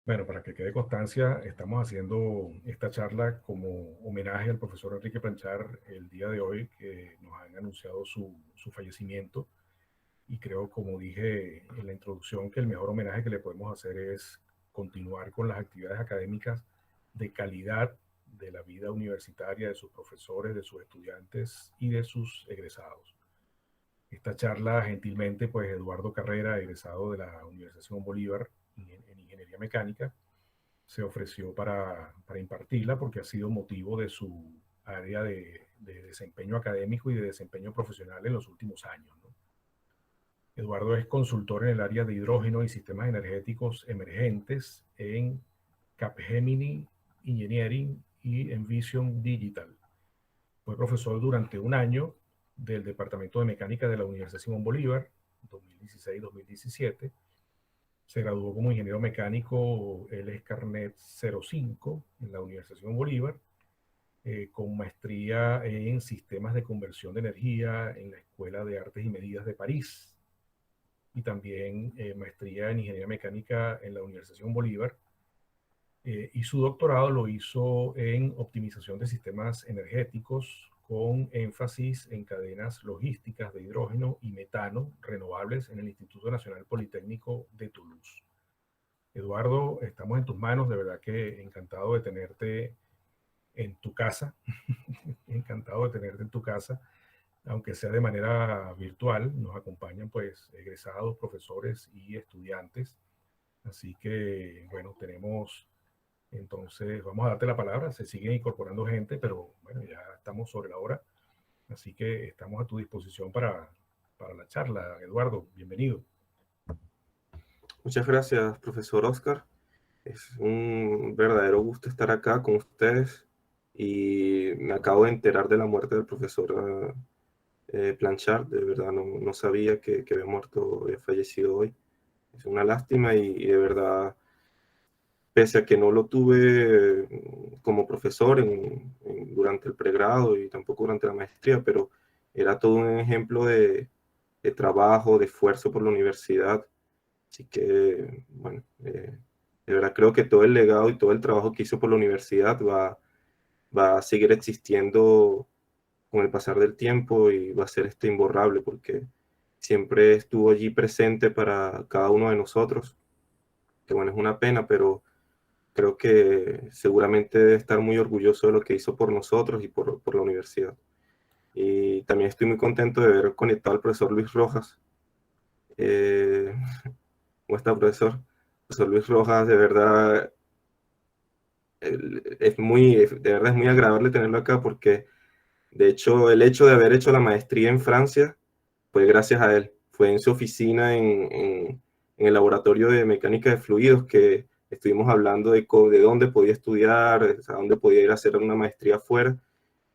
Bueno, para que quede constancia, estamos haciendo esta charla como homenaje al profesor Enrique Planchar el día de hoy, que nos han anunciado su fallecimiento. Y creo, como dije en la introducción, que el mejor homenaje que le podemos hacer es continuar con las actividades académicas de calidad de la vida universitaria, de sus profesores, de sus estudiantes y de sus egresados. Esta charla, gentilmente, pues Eduardo Carrera, egresado de la Universidad Simón Bolívar en Ingeniería Mecánica, se ofreció para impartirla porque ha sido motivo de su área de desempeño académico y de desempeño profesional en los últimos años, ¿no? Eduardo es consultor en el área de hidrógeno y sistemas energéticos emergentes en Capgemini Engineering y Envision Digital. Fue profesor durante un año del Departamento de Mecánica de la Universidad Simón Bolívar, 2016-2017. Se graduó como ingeniero mecánico, él es Carnet 05 en la Universidad Simón Bolívar, con maestría en sistemas de conversión de energía en la Escuela de Artes y Medidas de París, y también maestría en ingeniería mecánica en la Universidad Simón Bolívar. Y su doctorado lo hizo en optimización de sistemas energéticos con énfasis en cadenas logísticas de hidrógeno y metano renovables en el Instituto Nacional Politécnico de Toulouse. Eduardo, estamos en tus manos, de verdad que encantado de tenerte en tu casa, encantado de tenerte en tu casa, aunque sea de manera virtual. Nos acompañan pues egresados, profesores y estudiantes. Así que, bueno, tenemos, entonces, vamos a darte la palabra. Se sigue incorporando gente, pero bueno, ya estamos sobre la hora. Así que estamos a tu disposición para la charla. Eduardo, bienvenido. Muchas gracias, profesor Oscar. Es un verdadero gusto estar acá con ustedes y me acabo de enterar de la muerte del profesor Planchard. De verdad no sabía que había muerto, había fallecido hoy. Es una lástima y de verdad, pese a que no lo tuve como profesor durante el pregrado y tampoco durante la maestría, pero era todo un ejemplo de trabajo, de esfuerzo por la universidad. Así que, bueno, de verdad creo que todo el legado y todo el trabajo que hizo por la universidad va a seguir existiendo con el pasar del tiempo y va a ser imborrable porque siempre estuvo allí presente para cada uno de nosotros. Que bueno, es una pena, pero creo que seguramente debe estar muy orgulloso de lo que hizo por nosotros y por la universidad. Y también estoy muy contento de ver conectado al profesor Luis Rojas. Eh, ¿Cómo está, profesor? Profesor Luis Rojas, de verdad, de verdad es muy agradable tenerlo acá porque, de hecho, el hecho de haber hecho la maestría en Francia fue gracias a él. Fue en su oficina en el laboratorio de mecánica de fluidos que estuvimos hablando de dónde podía estudiar, a dónde podía ir a hacer una maestría afuera,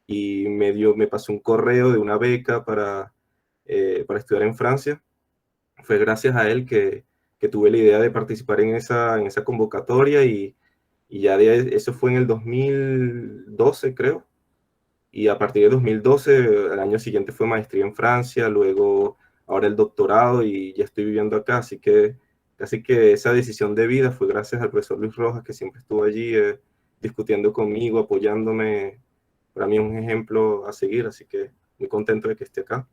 y me pasó un correo de una beca para estudiar en Francia. Fue gracias a él que tuve la idea de participar en esa convocatoria y ya eso fue en el 2012, creo. Y a partir de 2012, el año siguiente fue maestría en Francia, luego ahora el doctorado y ya estoy viviendo acá. Así que casi que esa decisión de vida fue gracias al profesor Luis Rojas, que siempre estuvo allí discutiendo conmigo, apoyándome. Para mí es un ejemplo a seguir, así que muy contento de que esté acá.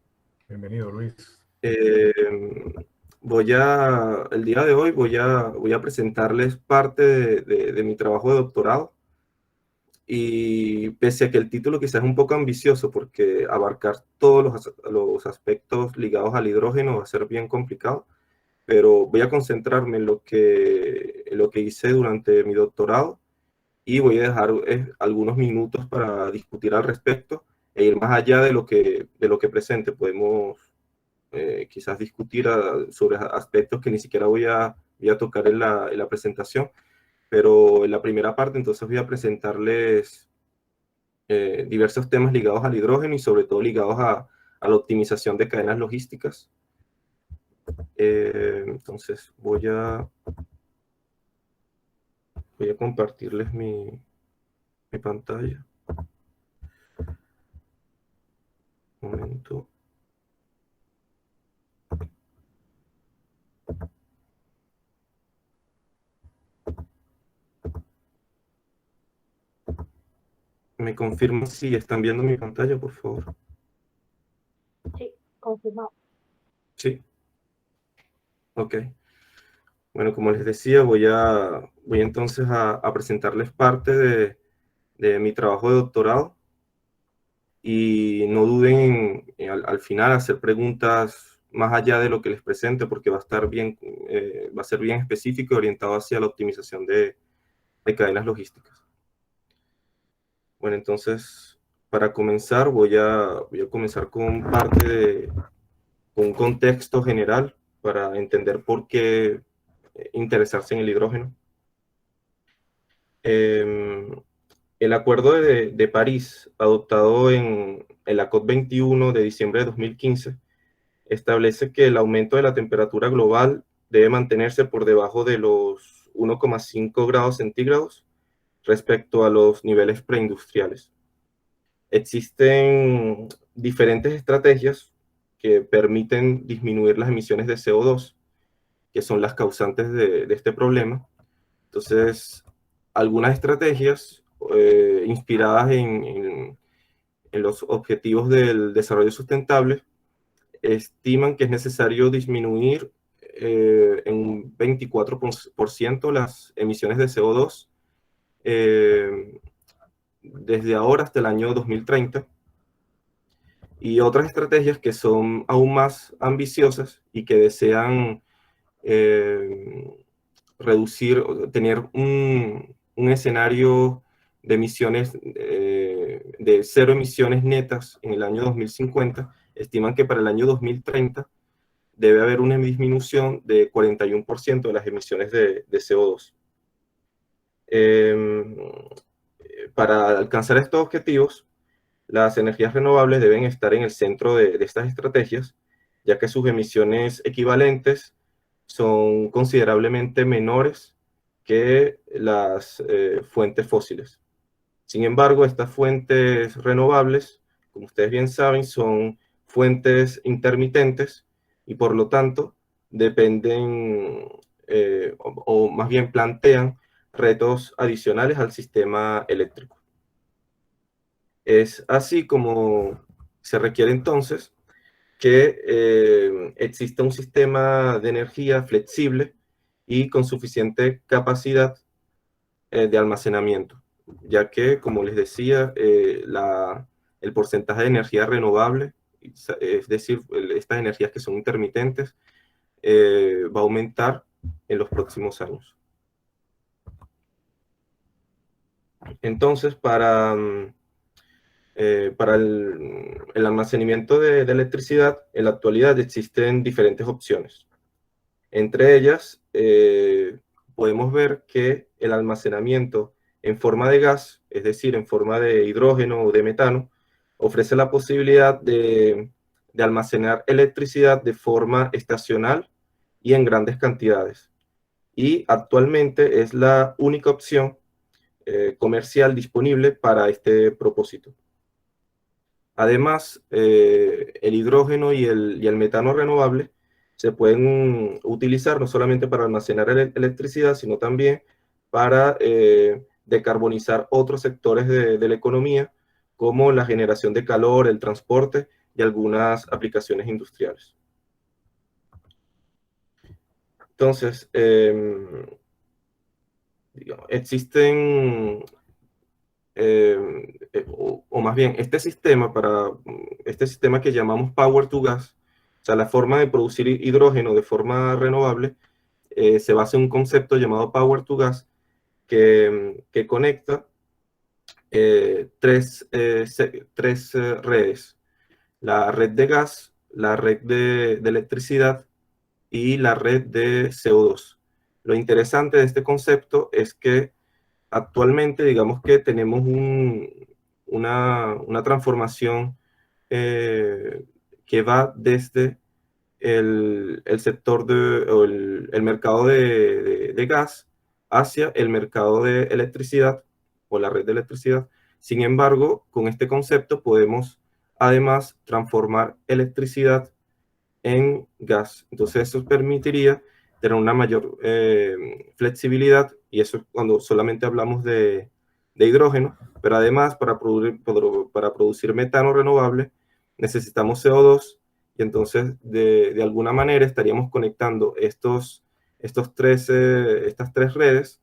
Bienvenido, Luis. Eh, el día de hoy voy a presentarles parte de mi trabajo de doctorado. Y pese a que el título quizás es un poco ambicioso porque abarcar todos los aspectos ligados al hidrógeno va a ser bien complicado, pero voy a concentrarme en lo que hice durante mi doctorado y voy a dejar algunos minutos para discutir al respecto e ir más allá de lo que presente. Podemos quizás discutir sobre aspectos que ni siquiera voy a tocar en la presentación, pero en la primera parte entonces voy a presentarles diversos temas ligados al hidrógeno y sobre todo ligados a la optimización de cadenas logísticas. Entonces voy a compartirles mi pantalla. Un momento. ¿Me confirman si están viendo mi pantalla, por favor? Sí, confirmado. Sí. Ok. Bueno, como les decía, voy entonces a presentarles parte de mi trabajo de doctorado, y no duden al final hacer preguntas más allá de lo que les presente, porque va a ser bien específico y orientado hacia la optimización de cadenas logísticas. Bueno, entonces, para comenzar, voy a comenzar con un contexto general para entender por qué interesarse en el hidrógeno. El Acuerdo de París, adoptado en la COP21 de diciembre de 2015, establece que el aumento de la temperatura global debe mantenerse por debajo de los 1,5 grados centígrados respecto a los niveles preindustriales. Existen diferentes estrategias que permiten disminuir las emisiones de CO2, que son las causantes de este problema. Entonces, algunas estrategias inspiradas en los objetivos del desarrollo sustentable estiman que es necesario disminuir en un 24% las emisiones de CO2 desde ahora hasta el año 2030, y otras estrategias que son aún más ambiciosas y que desean reducir, tener un escenario de emisiones de cero emisiones netas en el año 2050, estiman que para el año 2030 debe haber una disminución de 41% de las emisiones de CO2. Para alcanzar estos objetivos, las energías renovables deben estar en el centro de estas estrategias, ya que sus emisiones equivalentes son considerablemente menores que las fuentes fósiles. Sin embargo, estas fuentes renovables, como ustedes bien saben, son fuentes intermitentes y por lo tanto dependen o más bien plantean retos adicionales al sistema eléctrico. Es así como se requiere entonces que exista un sistema de energía flexible y con suficiente capacidad de almacenamiento, ya que, como les decía, el porcentaje de energía renovable, es decir, estas energías que son intermitentes, va a aumentar en los próximos años. Entonces, para el almacenamiento de electricidad, en la actualidad existen diferentes opciones. Entre ellas, podemos ver que el almacenamiento en forma de gas, es decir, en forma de hidrógeno o de metano, ofrece la posibilidad de almacenar electricidad de forma estacional y en grandes cantidades. Y actualmente es la única opción comercial disponible para este propósito. Además, el hidrógeno y el metano renovable se pueden utilizar no solamente para almacenar electricidad, sino también para decarbonizar otros sectores de la economía, como la generación de calor, el transporte y algunas aplicaciones industriales. Entonces, existen o más bien este sistema que llamamos Power to Gas, o sea, la forma de producir hidrógeno de forma renovable, se basa en un concepto llamado Power to Gas que conecta tres redes: la red de gas, la red de electricidad y la red de CO2. Lo interesante de este concepto es que actualmente, digamos que tenemos una transformación que va desde el sector o el mercado de gas hacia el mercado de electricidad o la red de electricidad. Sin embargo, con este concepto podemos además transformar electricidad en gas. Entonces eso permitiría tener una mayor flexibilidad, y eso es cuando solamente hablamos de hidrógeno, pero además para producir metano renovable necesitamos CO2, y entonces de alguna manera estaríamos conectando estas tres redes,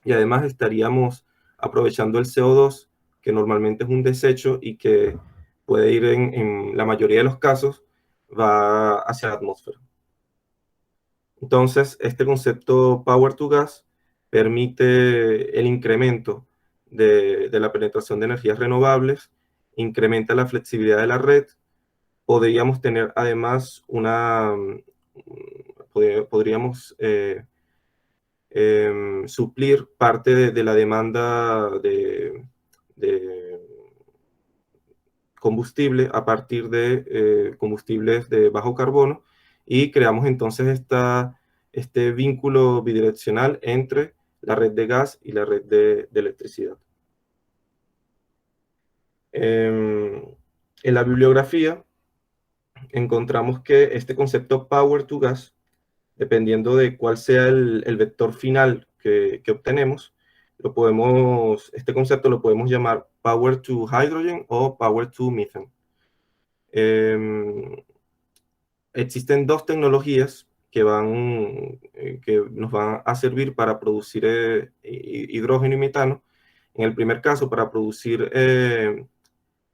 y además estaríamos aprovechando el CO2, que normalmente es un desecho y que puede ir en la mayoría de los casos, va hacia la atmósfera. Entonces, este concepto Power to Gas permite el incremento de la penetración de energías renovables, incrementa la flexibilidad de la red. Podríamos tener además podríamos suplir parte de la demanda de combustible a partir de combustibles de bajo carbono, y creamos entonces este vínculo bidireccional entre la red de gas y la red de electricidad. En la bibliografía encontramos que este concepto Power to Gas, dependiendo de cuál sea el vector final que obtenemos, este concepto lo podemos llamar Power to Hydrogen o Power to Methane. Existen dos tecnologías que nos van a servir para producir hidrógeno y metano. En el primer caso, para producir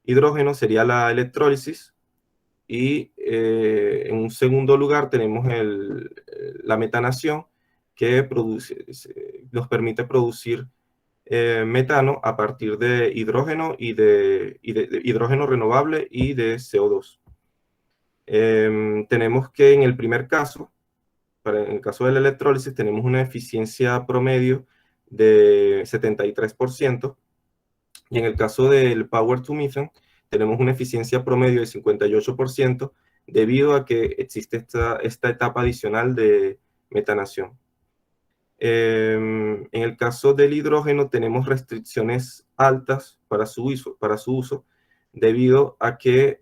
hidrógeno sería la electrólisis, y en un segundo lugar tenemos la metanación, que nos permite producir metano a partir de hidrógeno y de hidrógeno renovable y de CO2. Tenemos que en el primer caso, en el caso de la electrólisis, tenemos una eficiencia promedio de 73%, y en el caso del Power to Methane tenemos una eficiencia promedio de 58%, debido a que existe esta etapa adicional de metanación. En el caso del hidrógeno tenemos restricciones altas para su uso, debido a que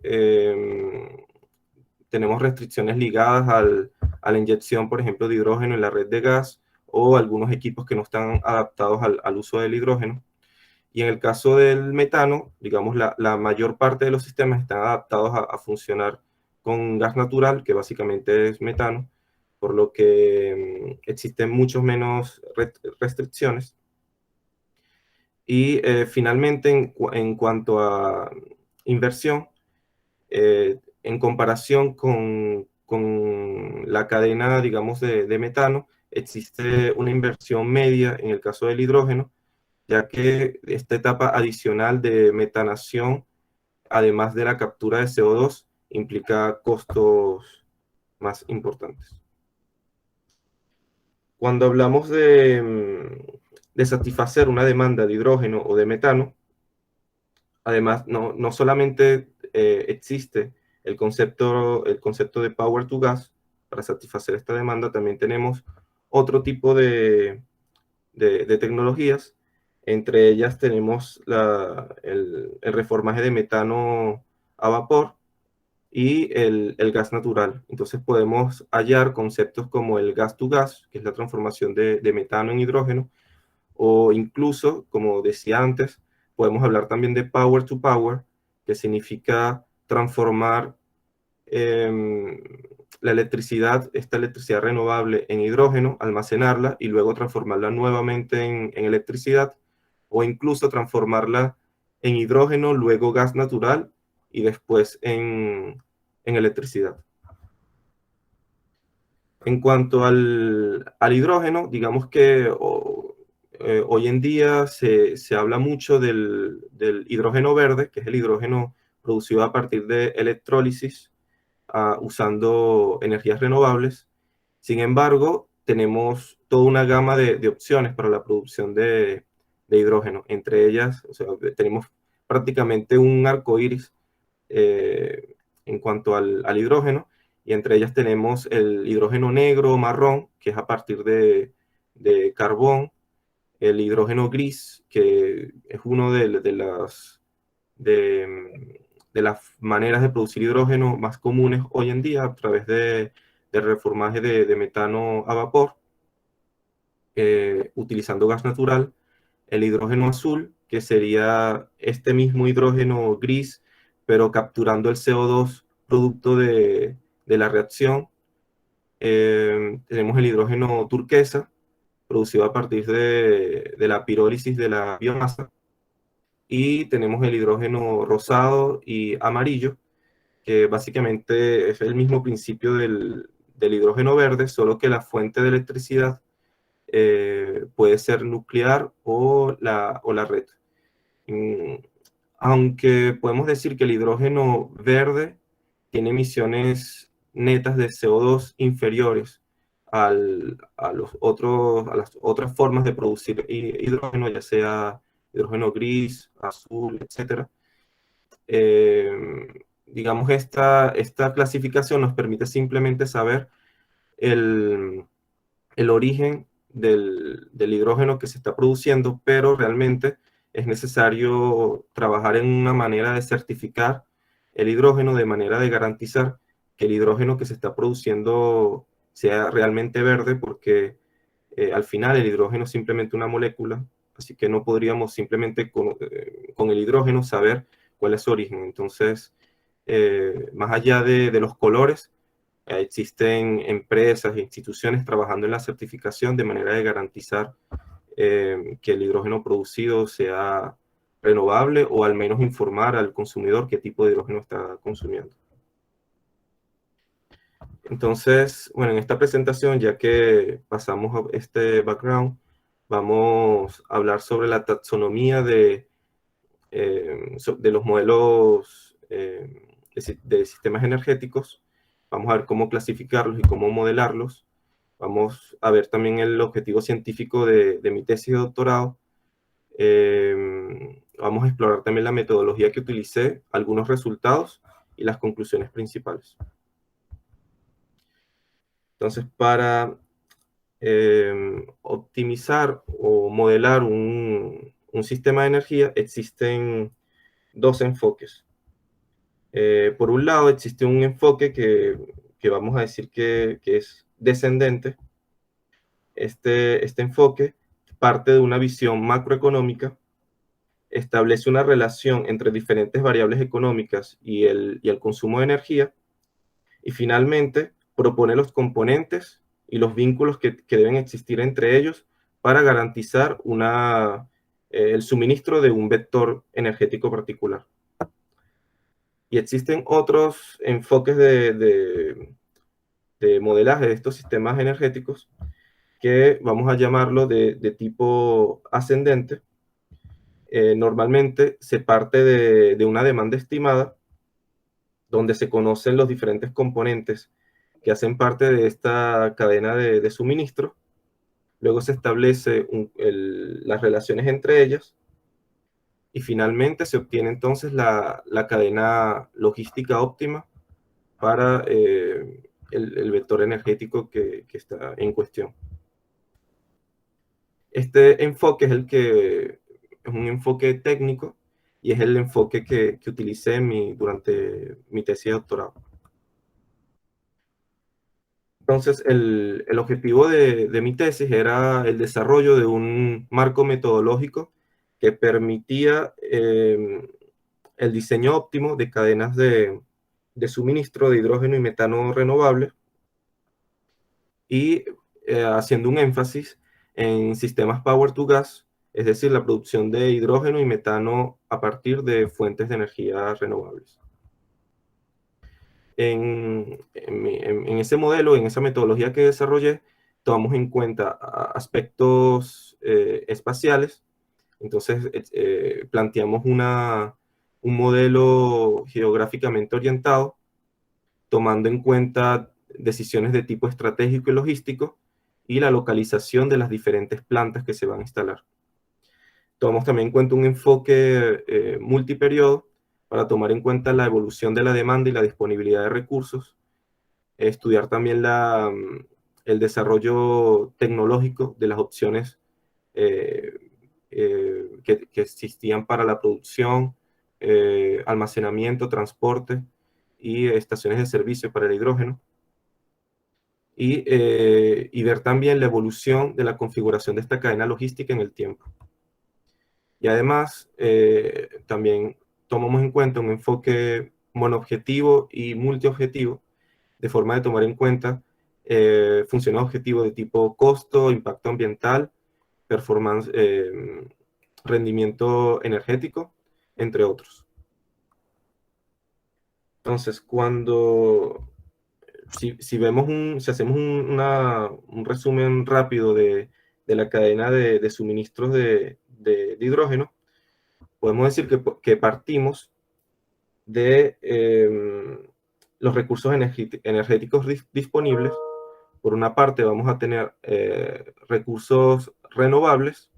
tenemos restricciones ligadas a la inyección, por ejemplo, de hidrógeno en la red de gas, o algunos equipos que no están adaptados al uso del hidrógeno. Y en el caso del metano, digamos, la mayor parte de los sistemas están adaptados a funcionar con gas natural, que básicamente es metano, por lo que existen mucho menos restricciones. Y finalmente, en cuanto a inversión, en comparación con la cadena, digamos, de metano, existe una inversión media en el caso del hidrógeno, ya que esta etapa adicional de metanación, además de la captura de CO2, implica costos más importantes. Cuando hablamos de satisfacer una demanda de hidrógeno o de metano, además no solamente existe el concepto de Power to Gas para satisfacer esta demanda, también tenemos otro tipo de tecnologías. Entre ellas tenemos el reformaje de metano a vapor y el gas natural. Entonces podemos hallar conceptos como el gas to gas, que es la transformación de metano en hidrógeno, o incluso, como decía antes, podemos hablar también de power to power, que significa transformar esta electricidad renovable en hidrógeno, almacenarla y luego transformarla nuevamente en electricidad, o incluso transformarla en hidrógeno, luego gas natural y después en electricidad. En cuanto al hidrógeno, digamos que hoy en día se habla mucho del hidrógeno verde, que es el hidrógeno producido a partir de electrólisis, usando energías renovables. Sin embargo, tenemos toda una gama de opciones para la producción de hidrógeno. Entre ellas, o sea, tenemos prácticamente un arco iris en cuanto al hidrógeno, y entre ellas tenemos el hidrógeno negro o marrón, que es a partir de carbón; el hidrógeno gris, que es uno de las maneras de producir hidrógeno más comunes hoy en día, a través del reformaje de metano a vapor, utilizando gas natural; el hidrógeno azul, que sería este mismo hidrógeno gris, pero capturando el CO2 producto de la reacción. Tenemos el hidrógeno turquesa, producido a partir de la pirólisis de la biomasa. Y tenemos el hidrógeno rosado y amarillo, que básicamente es el mismo principio del hidrógeno verde, solo que la fuente de electricidad puede ser nuclear o la red. Aunque podemos decir que el hidrógeno verde tiene emisiones netas de CO2 inferiores a las otras formas de producir hidrógeno, ya sea hidrógeno gris, azul, etc. Digamos, esta clasificación nos permite simplemente saber el origen del hidrógeno que se está produciendo, pero realmente es necesario trabajar en una manera de certificar el hidrógeno, de manera de garantizar que el hidrógeno que se está produciendo sea realmente verde, porque al final el hidrógeno es simplemente una molécula, así que no podríamos simplemente con el hidrógeno saber cuál es su origen. Entonces, más allá de los colores, existen empresas e instituciones trabajando en la certificación de manera de garantizar que el hidrógeno producido sea renovable, o al menos informar al consumidor qué tipo de hidrógeno está consumiendo. Entonces, bueno, en esta presentación, ya que pasamos a este background, vamos a hablar sobre la taxonomía de los modelos de sistemas energéticos. Vamos a ver cómo clasificarlos y cómo modelarlos. Vamos a ver también el objetivo científico de mi tesis de doctorado. Vamos a explorar también la metodología que utilicé, algunos resultados y las conclusiones principales. Entonces, para optimizar o modelar un sistema de energía, existen dos enfoques. Por un lado, existe un enfoque que vamos a decir que es descendente. Este enfoque parte de una visión macroeconómica, establece una relación entre diferentes variables económicas y el consumo de energía, y finalmente propone los componentes y los vínculos que deben existir entre ellos para garantizar el suministro de un vector energético particular. Y existen otros enfoques de modelaje de estos sistemas energéticos que vamos a llamarlo de tipo ascendente. Normalmente se parte de una demanda estimada, donde se conocen los diferentes componentes que hacen parte de esta cadena de suministro. Luego se establece las relaciones entre ellas, y finalmente se obtiene entonces la cadena logística óptima para el vector energético que está en cuestión. Este enfoque es un enfoque técnico, y es el enfoque que utilicé durante mi tesis de doctorado. Entonces, el objetivo de mi tesis era el desarrollo de un marco metodológico que permitía el diseño óptimo de cadenas de suministro de hidrógeno y metano renovables, y haciendo un énfasis en sistemas power to gas, es decir, la producción de hidrógeno y metano a partir de fuentes de energía renovables. En ese modelo, en esa metodología que desarrollé, tomamos en cuenta aspectos espaciales. Entonces, planteamos un modelo geográficamente orientado, tomando en cuenta decisiones de tipo estratégico y logístico, y la localización de las diferentes plantas que se van a instalar. Tomamos también en cuenta un enfoque multiperiodo, para tomar en cuenta la evolución de la demanda y la disponibilidad de recursos. Estudiar también el desarrollo tecnológico de las opciones que existían para la producción, almacenamiento, transporte y estaciones de servicio para el hidrógeno. Y ver también la evolución de la configuración de esta cadena logística en el tiempo. Y además, también tomamos en cuenta un enfoque monoobjetivo y multiobjetivo, de forma de tomar en cuenta funciones objetivos de tipo costo, impacto ambiental, performance, rendimiento energético, entre otros. Entonces, si vemos si hacemos un resumen rápido de la cadena de suministros de hidrógeno, podemos decir que partimos de los recursos energéticos disponibles. Por una parte vamos a tener recursos renovables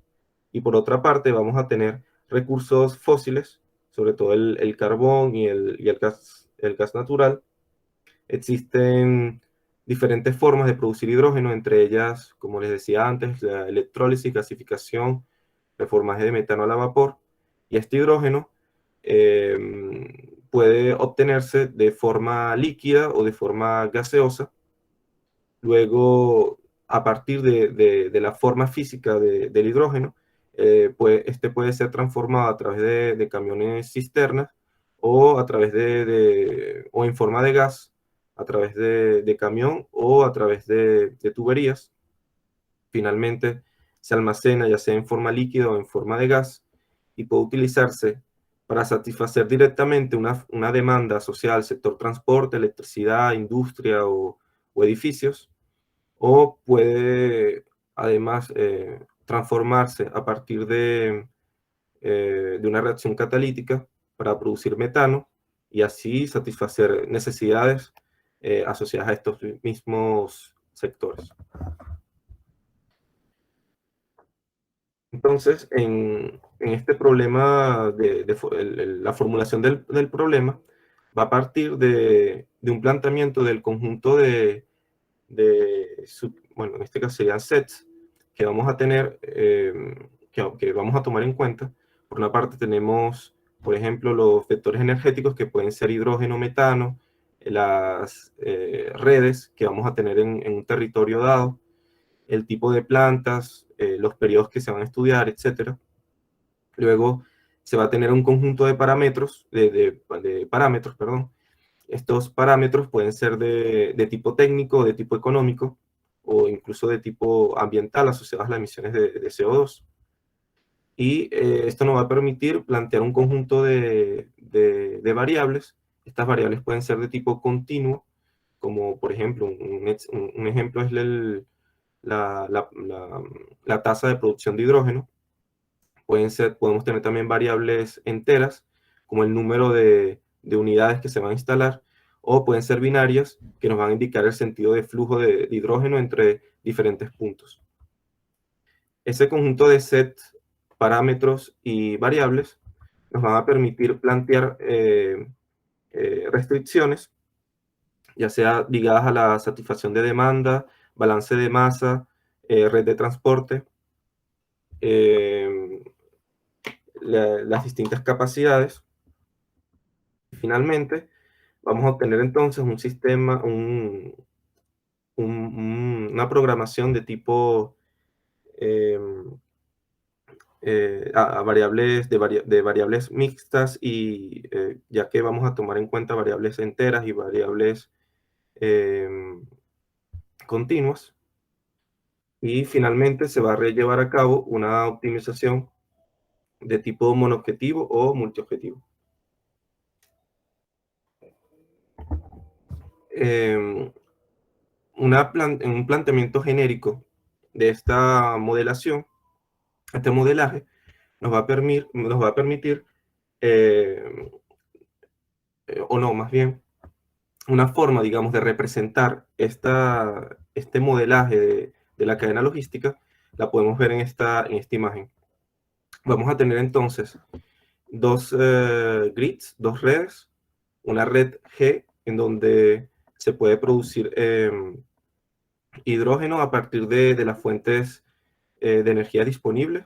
y por otra parte vamos a tener recursos fósiles, sobre todo el carbón y el gas natural. Existen diferentes formas de producir hidrógeno, entre ellas, como les decía antes, la electrólisis, gasificación, reformaje de metano a la vapor. Y este hidrógeno puede obtenerse de forma líquida o de forma gaseosa. Luego, a partir de la forma física del hidrógeno, este puede ser transformado a través de camiones cisternas o a través o en forma de gas, a través de camión o a través de tuberías. Finalmente, se almacena ya sea en forma líquida o en forma de gas y puede utilizarse para satisfacer directamente una demanda asociada al sector transporte, electricidad, industria o edificios, o puede además transformarse a partir de una reacción catalítica para producir metano y así satisfacer necesidades asociadas a estos mismos sectores. Entonces, en este problema, la formulación del problema va a partir de un planteamiento del conjunto bueno, en este caso serían sets que vamos a tener, que vamos a tomar en cuenta. Por una parte tenemos, por ejemplo, los vectores energéticos que pueden ser hidrógeno, metano, las redes que vamos a tener en un territorio dado, el tipo de plantas, los periodos que se van a estudiar, etc. Luego se va a tener un conjunto de parámetros, perdón. Estos parámetros pueden ser de tipo técnico, de tipo económico, o incluso de tipo ambiental asociados a las emisiones de CO2. Y esto nos va a permitir plantear un conjunto de variables. Estas variables pueden ser de tipo continuo, como por ejemplo, un ejemplo es la tasa de producción de hidrógeno. Podemos tener también variables enteras, como el número de unidades que se van a instalar, o pueden ser binarias, que nos van a indicar el sentido de flujo de hidrógeno entre diferentes puntos. Ese conjunto de sets, parámetros y variables nos van a permitir plantear restricciones, ya sea ligadas a la satisfacción de demanda, balance de masa, red de transporte, las distintas capacidades. Y finalmente, vamos a obtener entonces un sistema, una programación de tipo a variables, de variables mixtas, y ya que vamos a tomar en cuenta variables enteras y variables continuas. Y finalmente se va a llevar a cabo una optimización de tipo monoobjetivo o multiobjetivo. Un planteamiento genérico de esta modelación, este modelaje, nos va a permitir o no, más bien, una forma, digamos, de representar este modelaje de la cadena logística, la podemos ver en esta imagen. Vamos a tener entonces dos grids, dos redes, una red G, en donde se puede producir hidrógeno a partir de las fuentes de energía disponibles,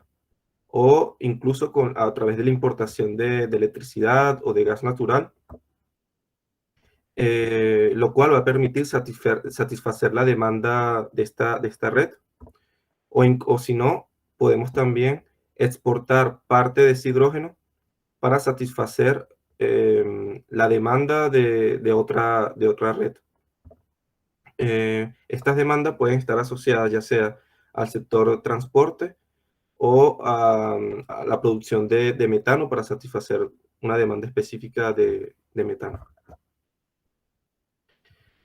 o incluso a través de la importación de electricidad o de gas natural, lo cual va a permitir satisfacer la demanda de esta red, o si no, podemos también exportar parte de ese hidrógeno para satisfacer la demanda de otra red. Estas demandas pueden estar asociadas ya sea al sector transporte o a la producción de metano para satisfacer una demanda específica de metano.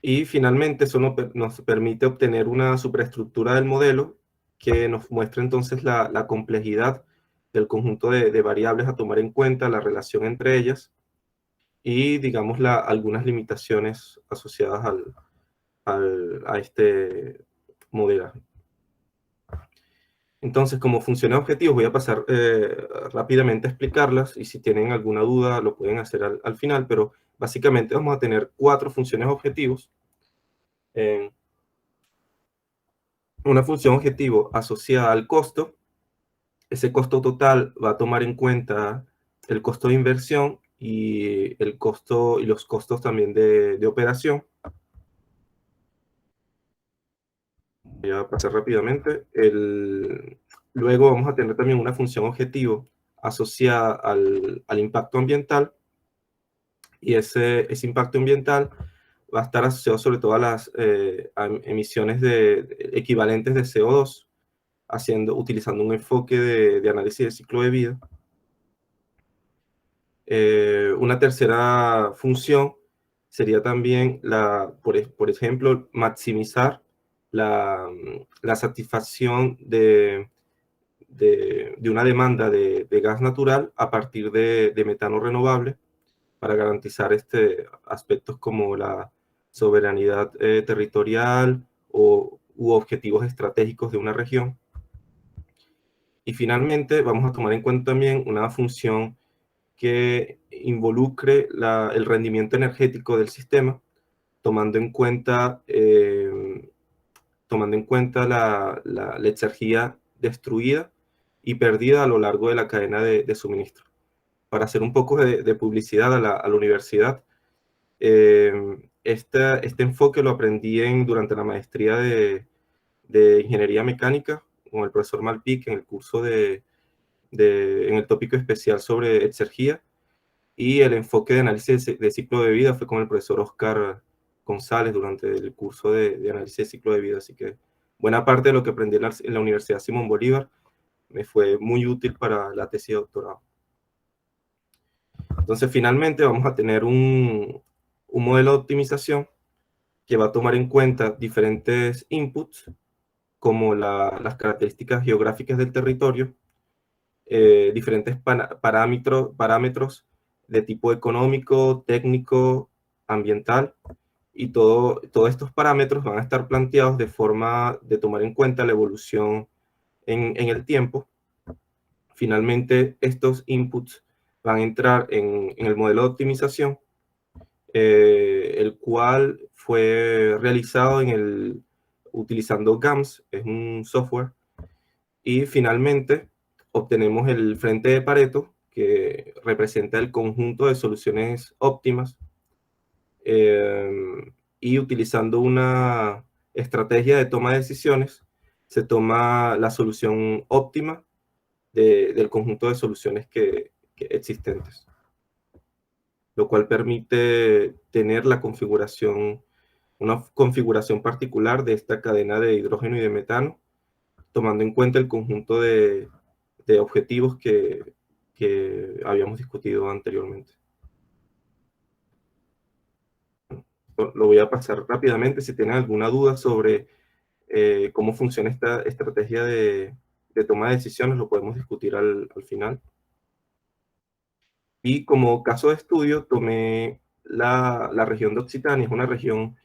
Y finalmente eso nos permite obtener una superestructura del modelo que nos muestra entonces la complejidad del conjunto de variables a tomar en cuenta, la relación entre ellas y, digamos, algunas limitaciones asociadas a este modelaje. Entonces, como funciones objetivos, voy a pasar rápidamente a explicarlas, y si tienen alguna duda lo pueden hacer al final, pero básicamente vamos a tener 4 funciones objetivos. Una función objetivo asociada al costo. Ese costo total va a tomar en cuenta el costo de inversión y los costos también de operación. Voy a pasar rápidamente. Luego vamos a tener también una función objetivo asociada al impacto ambiental, y ese impacto ambiental va a estar asociado sobre todo a las emisiones equivalentes de CO2, utilizando un enfoque de análisis de ciclo de vida. Una tercera función sería también, por ejemplo, maximizar la satisfacción de una demanda de gas natural a partir de metano renovable, para garantizar aspectos como la soberanía territorial u objetivos estratégicos de una región. Y finalmente vamos a tomar en cuenta también una función que involucre el rendimiento energético del sistema, tomando en cuenta la energía destruida y perdida a lo largo de la cadena de suministro. Para hacer un poco de publicidad a la universidad, este enfoque lo aprendí durante la maestría de Ingeniería Mecánica con el profesor Malpic en el curso en el tópico especial sobre exergía, y el enfoque de análisis de ciclo de vida fue con el profesor Oscar González durante el curso de análisis de ciclo de vida. Así que buena parte de lo que aprendí en la Universidad Simón Bolívar me fue muy útil para la tesis de doctorado. Entonces, finalmente vamos a tener un modelo de optimización que va a tomar en cuenta diferentes inputs, como las características geográficas del territorio, diferentes parámetros de tipo económico, técnico, ambiental, y todos estos parámetros van a estar planteados de forma de tomar en cuenta la evolución en el tiempo. Finalmente, estos inputs van a entrar en el modelo de optimización, el cual fue realizado utilizando GAMS, es un software, y finalmente obtenemos el frente de Pareto, que representa el conjunto de soluciones óptimas, y utilizando una estrategia de toma de decisiones, se toma la solución óptima del conjunto de soluciones que existentes, lo cual permite tener una configuración particular de esta cadena de hidrógeno y de metano, tomando en cuenta el conjunto de objetivos que habíamos discutido anteriormente. Lo voy a pasar rápidamente. Si tienen alguna duda sobre cómo funciona esta estrategia de toma de decisiones, lo podemos discutir al final. Y como caso de estudio, tomé la región de Occitania. Es una región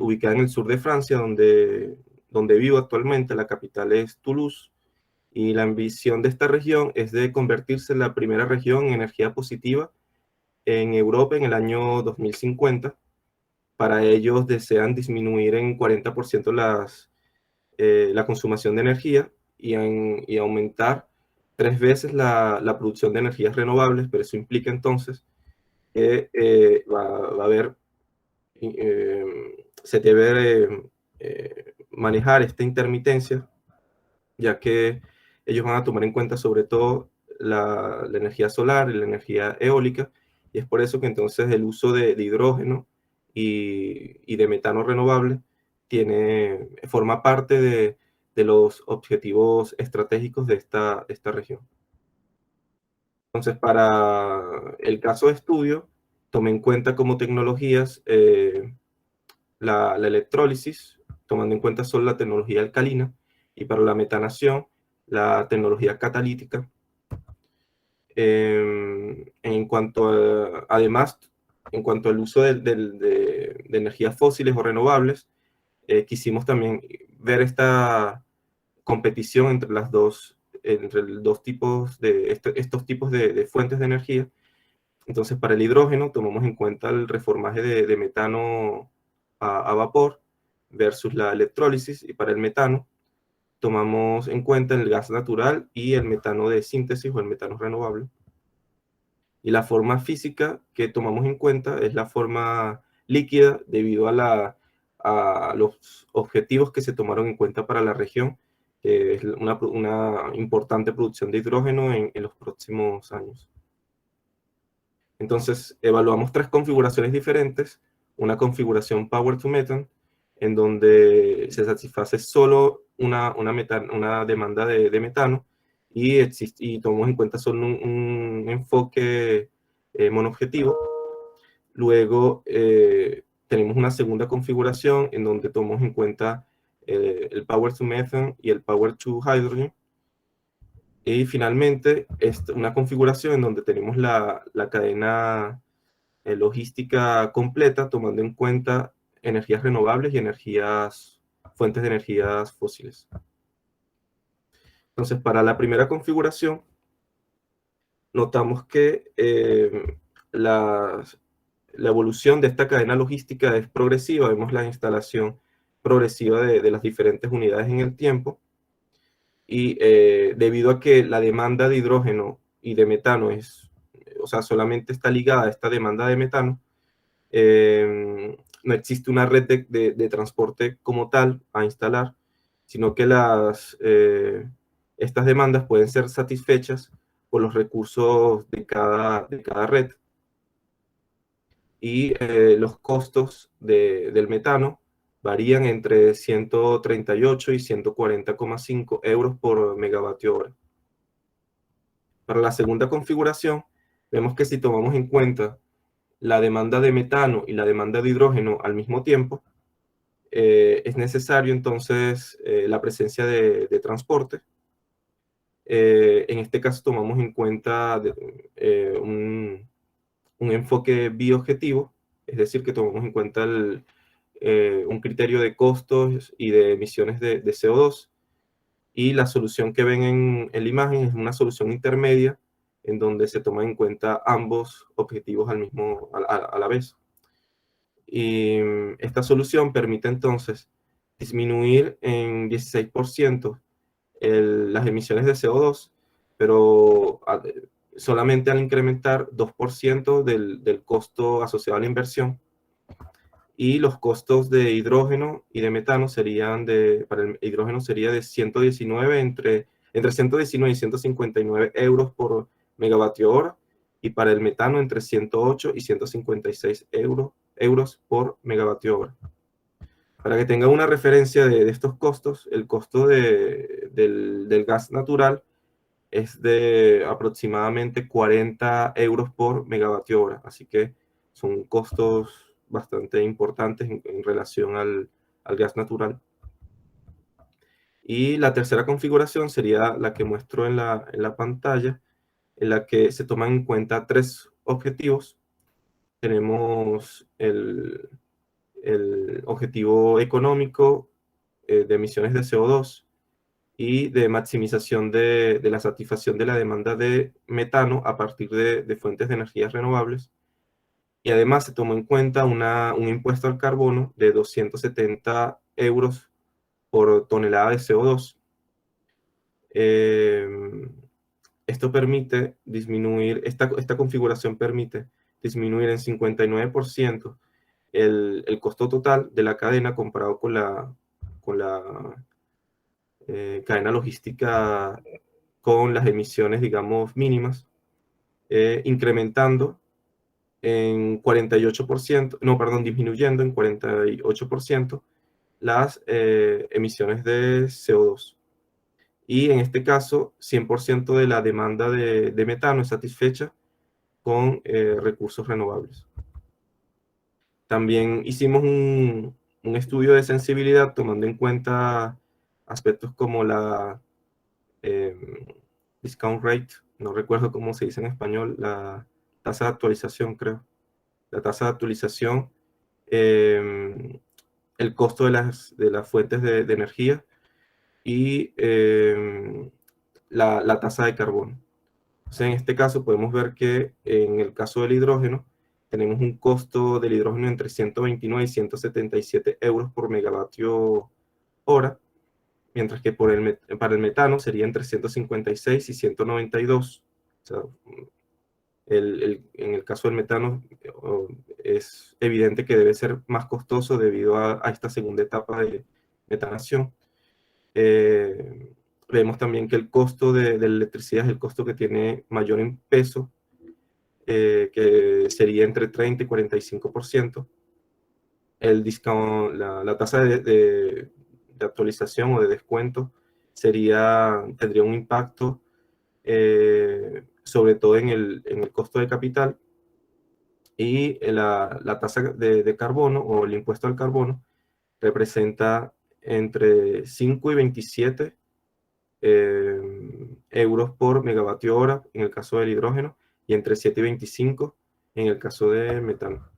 ubicada en el sur de Francia, donde vivo actualmente. La capital es Toulouse, y la ambición de esta región es de convertirse en la primera región en energía positiva en Europa en el año 2050. Para ellos desean disminuir en 40% la consumación de energía, y aumentar 3 veces la producción de energías renovables, pero eso implica entonces que va a haber, se debe manejar esta intermitencia, ya que ellos van a tomar en cuenta sobre todo la energía solar y la energía eólica, y es por eso que entonces el uso de hidrógeno y de metano renovable forma parte de los objetivos estratégicos de esta región. Entonces, para el caso de estudio, tomé en cuenta como tecnologías la electrólisis, tomando en cuenta solo la tecnología alcalina, y para la metanación, la tecnología catalítica. Además, en cuanto al uso de energías fósiles o renovables, quisimos también ver esta competición entre los tipos estos tipos de fuentes de energía. Entonces, para el hidrógeno tomamos en cuenta el reformaje de metano a vapor versus la electrólisis, y para el metano tomamos en cuenta el gas natural y el metano de síntesis o el metano renovable. Y la forma física que tomamos en cuenta es la forma líquida debido a los objetivos que se tomaron en cuenta para la región, que es una importante producción de hidrógeno en los próximos años. Entonces, evaluamos 3 configuraciones diferentes. Una configuración Power to Methane, en donde se satisface solo una demanda de metano, y tomamos en cuenta solo un enfoque monoobjetivo. Luego, tenemos una segunda configuración en donde tomamos en cuenta el Power to Methane y el Power to Hydrogen. Y finalmente, una configuración en donde tenemos la cadena logística completa, tomando en cuenta energías renovables y fuentes de energías fósiles. Entonces, para la primera configuración, notamos que la evolución de esta cadena logística es progresiva. Vemos la instalación progresiva de las diferentes unidades en el tiempo. Y debido a que la demanda de hidrógeno y de metano solamente está ligada a esta demanda de metano, no existe una red de transporte como tal a instalar, sino que estas demandas pueden ser satisfechas por los recursos de cada red. Y los costos del metano varían entre 138 y 140,5 euros por megavatio hora. Para la segunda configuración, vemos que si tomamos en cuenta la demanda de metano y la demanda de hidrógeno al mismo tiempo, es necesario entonces la presencia de transporte. En este caso tomamos en cuenta un enfoque bioobjetivo, es decir, que tomamos en cuenta un criterio de costos y de emisiones de CO2, y la solución que ven en la imagen es una solución intermedia en donde se toman en cuenta ambos objetivos a la vez. Y esta solución permite entonces disminuir en 16% las emisiones de CO2, pero solamente al incrementar 2% del costo asociado a la inversión. Y los costos de hidrógeno y de metano para el hidrógeno sería de 119, entre 119 y 159 euros por megavatio hora, y para el metano entre 108 y 156 euros por megavatio hora. Para que tengan una referencia de estos costos, el costo del gas natural es de aproximadamente 40 euros por megavatio hora, así que son costos bastante importantes en relación al gas natural. Y la tercera configuración sería la que muestro en la pantalla, en la que se toman en cuenta 3 objetivos. Tenemos el objetivo económico de emisiones de CO2 y de maximización de la satisfacción de la demanda de metano a partir de fuentes de energías renovables. Y además se tomó en cuenta un impuesto al carbono de 270 euros por tonelada de CO2. Esto permite disminuir, esta configuración permite disminuir en 59% el costo total de la cadena comparado con la cadena logística con las emisiones, digamos, mínimas, incrementando en 48%, no, perdón, disminuyendo en 48% las emisiones de CO2. Y en este caso, 100% de la demanda de metano es satisfecha con recursos renovables. También hicimos un estudio de sensibilidad tomando en cuenta aspectos como la discount rate, no recuerdo cómo se dice en español, la tasa de actualización, creo. La tasa de actualización, el costo de las fuentes de energía y la tasa de carbono. Entonces, en este caso podemos ver que en el caso del hidrógeno tenemos un costo del hidrógeno entre 129 y 177 euros por megavatio hora, mientras que para el metano sería entre 156 y 192. O sea, en el caso del metano es evidente que debe ser más costoso debido a esta segunda etapa de metanación. Vemos también que el costo de la electricidad es el costo que tiene mayor en peso, que sería entre 30 y 45%. El discount, la tasa de actualización o de descuento tendría un impacto sobre todo en el costo de capital, y la tasa de carbono o el impuesto al carbono representa entre 5 y 27 euros por megavatio hora en el caso del hidrógeno y entre 7 y 25 en el caso de metano.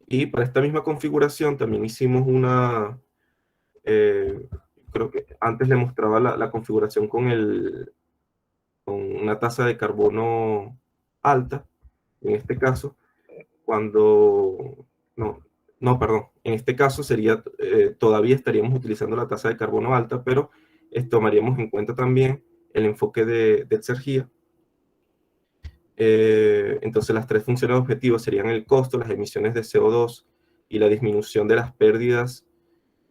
Y para esta misma configuración también hicimos creo que antes le mostraba la configuración con una tasa de carbono alta. En este caso, perdón, en este caso todavía estaríamos utilizando la tasa de carbono alta, pero tomaríamos en cuenta también el enfoque de exergía. Entonces las tres funciones objetivas serían el costo, las emisiones de CO2 y la disminución de las pérdidas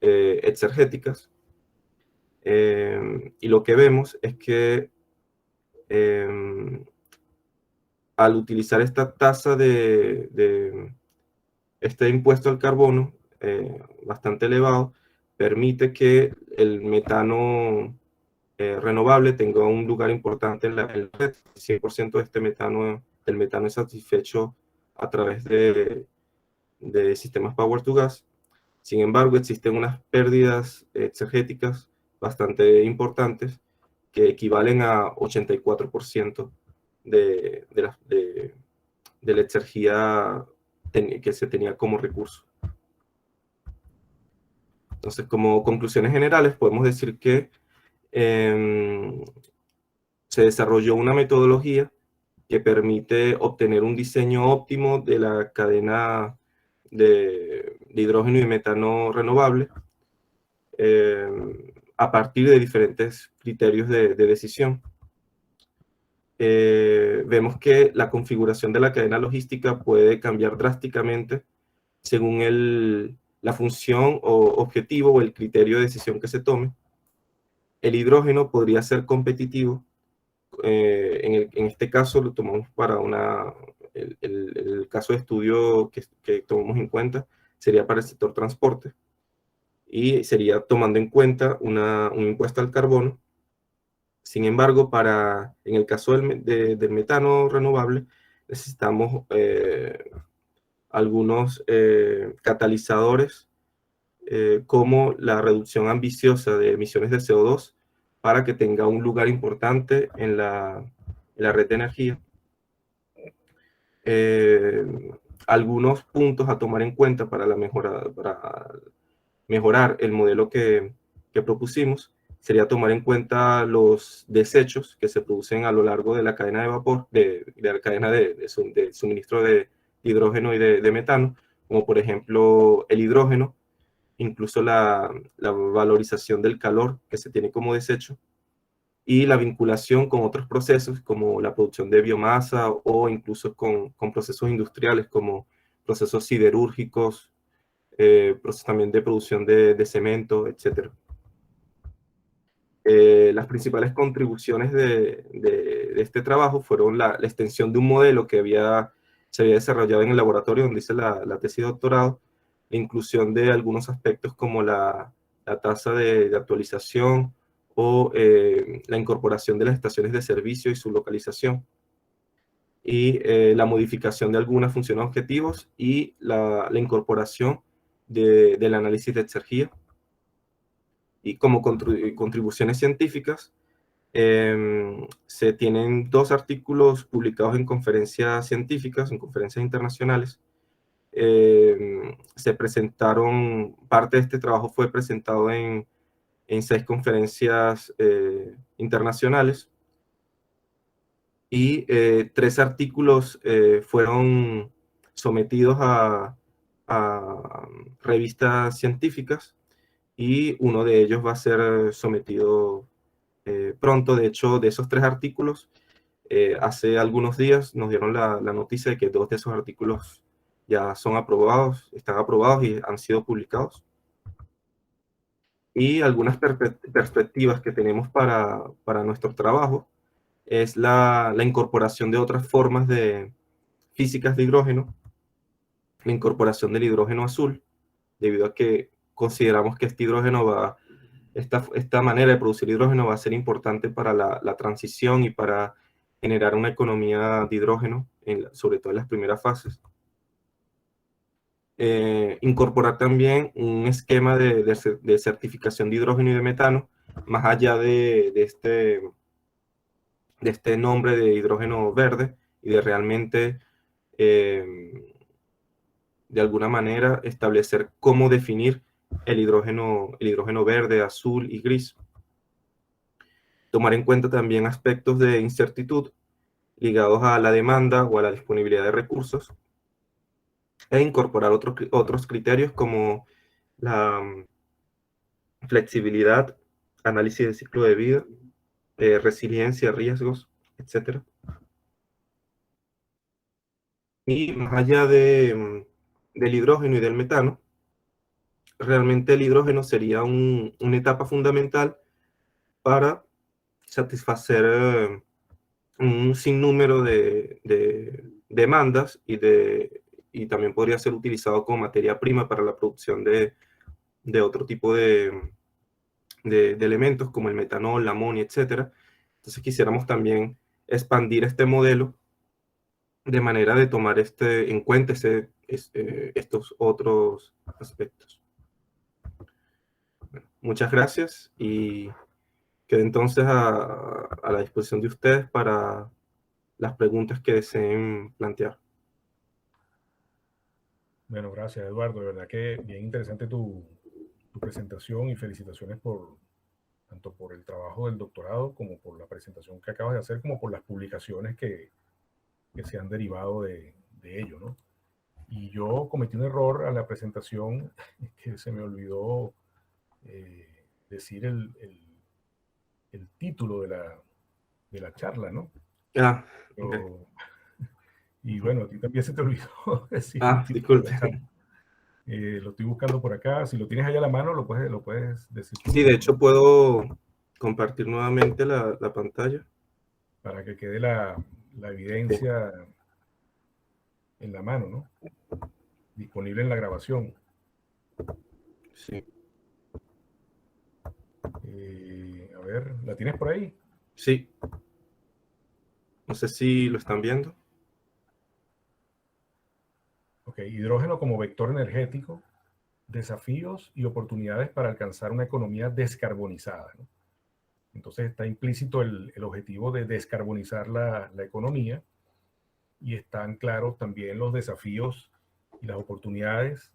exergéticas. Y lo que vemos es que al utilizar esta tasa este impuesto al carbono bastante elevado, permite que el metano renovable tenga un lugar importante en la red. 100% del metano es satisfecho a través de sistemas Power to Gas. Sin embargo, existen unas pérdidas exergéticas bastante importantes que equivalen a 84% de la exergía que se tenía como recurso. Entonces, como conclusiones generales, podemos decir que se desarrolló una metodología que permite obtener un diseño óptimo de la cadena de hidrógeno y metano renovable a partir de diferentes criterios de decisión. Vemos que la configuración de la cadena logística puede cambiar drásticamente según la función o objetivo o el criterio de decisión que se tome. El hidrógeno podría ser competitivo. En este caso lo tomamos para el caso de estudio que tomamos en cuenta, sería para el sector transporte, y sería tomando en cuenta un impuesto al carbono. Sin embargo, en el caso del metano renovable, necesitamos algunos catalizadores, como la reducción ambiciosa de emisiones de CO2 para que tenga un lugar importante en la red de energía. Algunos puntos a tomar en cuenta para mejorar el modelo que propusimos sería tomar en cuenta los desechos que se producen a lo largo de la cadena de vapor, de la cadena de suministro de hidrógeno y de metano, como por ejemplo el hidrógeno, incluso la valorización del calor que se tiene como desecho, y la vinculación con otros procesos como la producción de biomasa o incluso con procesos industriales como procesos siderúrgicos, procesos también de producción de cemento, etc. las principales contribuciones de este trabajo fueron la extensión de un modelo que se había desarrollado en el laboratorio donde hice la tesis de doctorado, la inclusión de algunos aspectos como la tasa de actualización o la incorporación de las estaciones de servicio y su localización, y la modificación de algunas funciones objetivos y la incorporación del análisis de exergía. Y como contribuciones científicas, se tienen 2 artículos publicados en conferencias científicas, en conferencias internacionales. Se presentaron, parte de este trabajo fue presentado en 6 conferencias internacionales, y 3 artículos fueron sometidos a revistas científicas, y uno de ellos va a ser sometido pronto. De hecho, de esos 3 artículos, hace algunos días nos dieron la noticia de que 2 de esos artículos ya son aprobados, están aprobados y han sido publicados. Y algunas perspectivas que tenemos para nuestro trabajo es la incorporación de otras formas de físicas de hidrógeno, la incorporación del hidrógeno azul, debido a que consideramos que este hidrógeno esta manera de producir hidrógeno va a ser importante para la transición y para generar una economía de hidrógeno, sobre todo en las primeras fases. Incorporar también un esquema de certificación de hidrógeno y de metano, más allá de este nombre de hidrógeno verde, y de realmente, de alguna manera, establecer cómo definir el hidrógeno verde, azul y gris. Tomar en cuenta también aspectos de incertidumbre ligados a la demanda o a la disponibilidad de recursos, e incorporar otros criterios como la flexibilidad, análisis de ciclo de vida, resiliencia, riesgos, etc. Y más allá del hidrógeno y del metano, realmente el hidrógeno sería una etapa fundamental para satisfacer un sinnúmero de demandas, y también podría ser utilizado como materia prima para la producción de otro tipo de elementos como el metanol, la amonio, etc. Entonces quisiéramos también expandir este modelo de manera de tomar en cuenta estos otros aspectos. Bueno, muchas gracias, y quedo entonces a la disposición de ustedes para las preguntas que deseen plantear. Bueno, gracias, Eduardo. De verdad que bien interesante tu presentación, y felicitaciones tanto por el trabajo del doctorado como por la presentación que acabas de hacer, como por las publicaciones que se han derivado de ello, ¿no? Y yo cometí un error a la presentación, que se me olvidó decir el título de la charla, ¿no? Ah, Pero, okay. Y bueno, a ti también se te olvidó decir el título disculpe. de la charla. Lo estoy buscando por acá. Si lo tienes ahí a la mano, lo puedes decir tú. Sí, de hecho puedo compartir nuevamente la pantalla. Para que quede la evidencia en la mano, ¿no? Disponible en la grabación. Sí. A ver, ¿la tienes por ahí? Sí. No sé si lo están viendo. Ok, hidrógeno como vector energético, desafíos y oportunidades para alcanzar una economía descarbonizada, ¿no? Entonces está implícito el objetivo de descarbonizar la economía, y están claros también los desafíos y las oportunidades.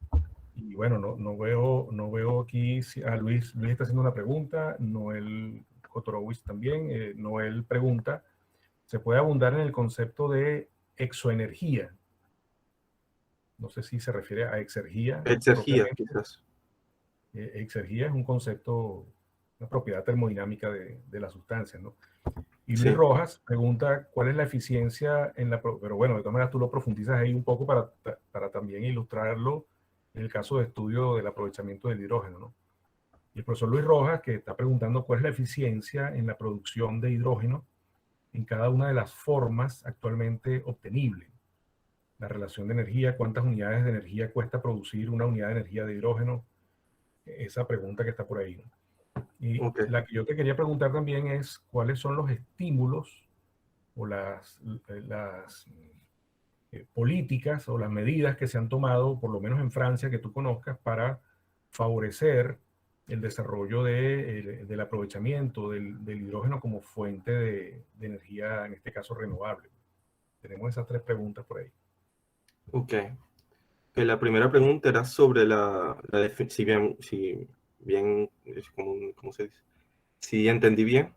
Y bueno, no veo aquí si Luis está haciendo una pregunta, Noel Kotorowicz también. Noel pregunta, ¿se puede abundar en el concepto de exoenergía? No sé si se refiere a exergía. Exergía, quizás. Exergía es un concepto, una propiedad termodinámica de las sustancias, ¿no? Y Luis Sí. Rojas pregunta, ¿cuál es la eficiencia en la... Pero bueno, de todas maneras tú lo profundizas ahí un poco para también ilustrarlo en el caso de estudio del aprovechamiento del hidrógeno, ¿no? Y el profesor Luis Rojas, que está preguntando cuál es la eficiencia en la producción de hidrógeno en cada una de las formas actualmente obtenibles. La relación de energía, cuántas unidades de energía cuesta producir una unidad de energía de hidrógeno, esa pregunta que está por ahí. Y Okay. la que yo te quería preguntar también es cuáles son los estímulos o las políticas o las medidas que se han tomado, por lo menos en Francia, que tú conozcas, para favorecer el desarrollo del aprovechamiento del hidrógeno como fuente de energía, en este caso renovable. Tenemos esas tres preguntas por ahí. Ok. La primera pregunta era sobre si bien, ¿cómo se dice? Si entendí bien,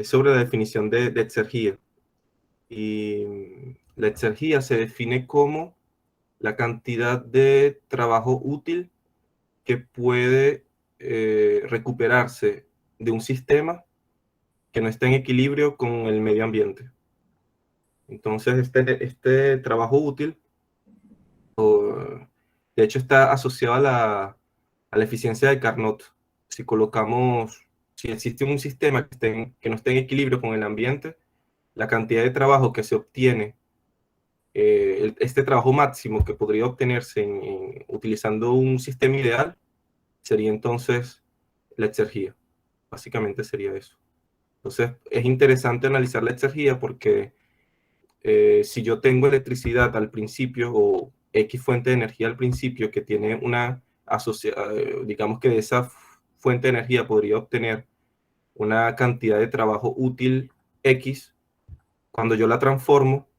sobre la definición de exergía. Y la exergía se define como la cantidad de trabajo útil que puede recuperarse de un sistema que no está en equilibrio con el medio ambiente. Entonces, este trabajo útil, de hecho, está asociado a la eficiencia de Carnot. Si existe un sistema que no esté en equilibrio con el ambiente, la cantidad de trabajo que se obtiene, este trabajo máximo que podría obtenerse utilizando un sistema ideal, sería entonces la exergía. Básicamente sería eso. Entonces, es interesante analizar la exergía porque si yo tengo electricidad al principio o X fuente de energía al principio que tiene digamos que de esa fuente de energía podría obtener una cantidad de trabajo útil X, cuando yo la transformo,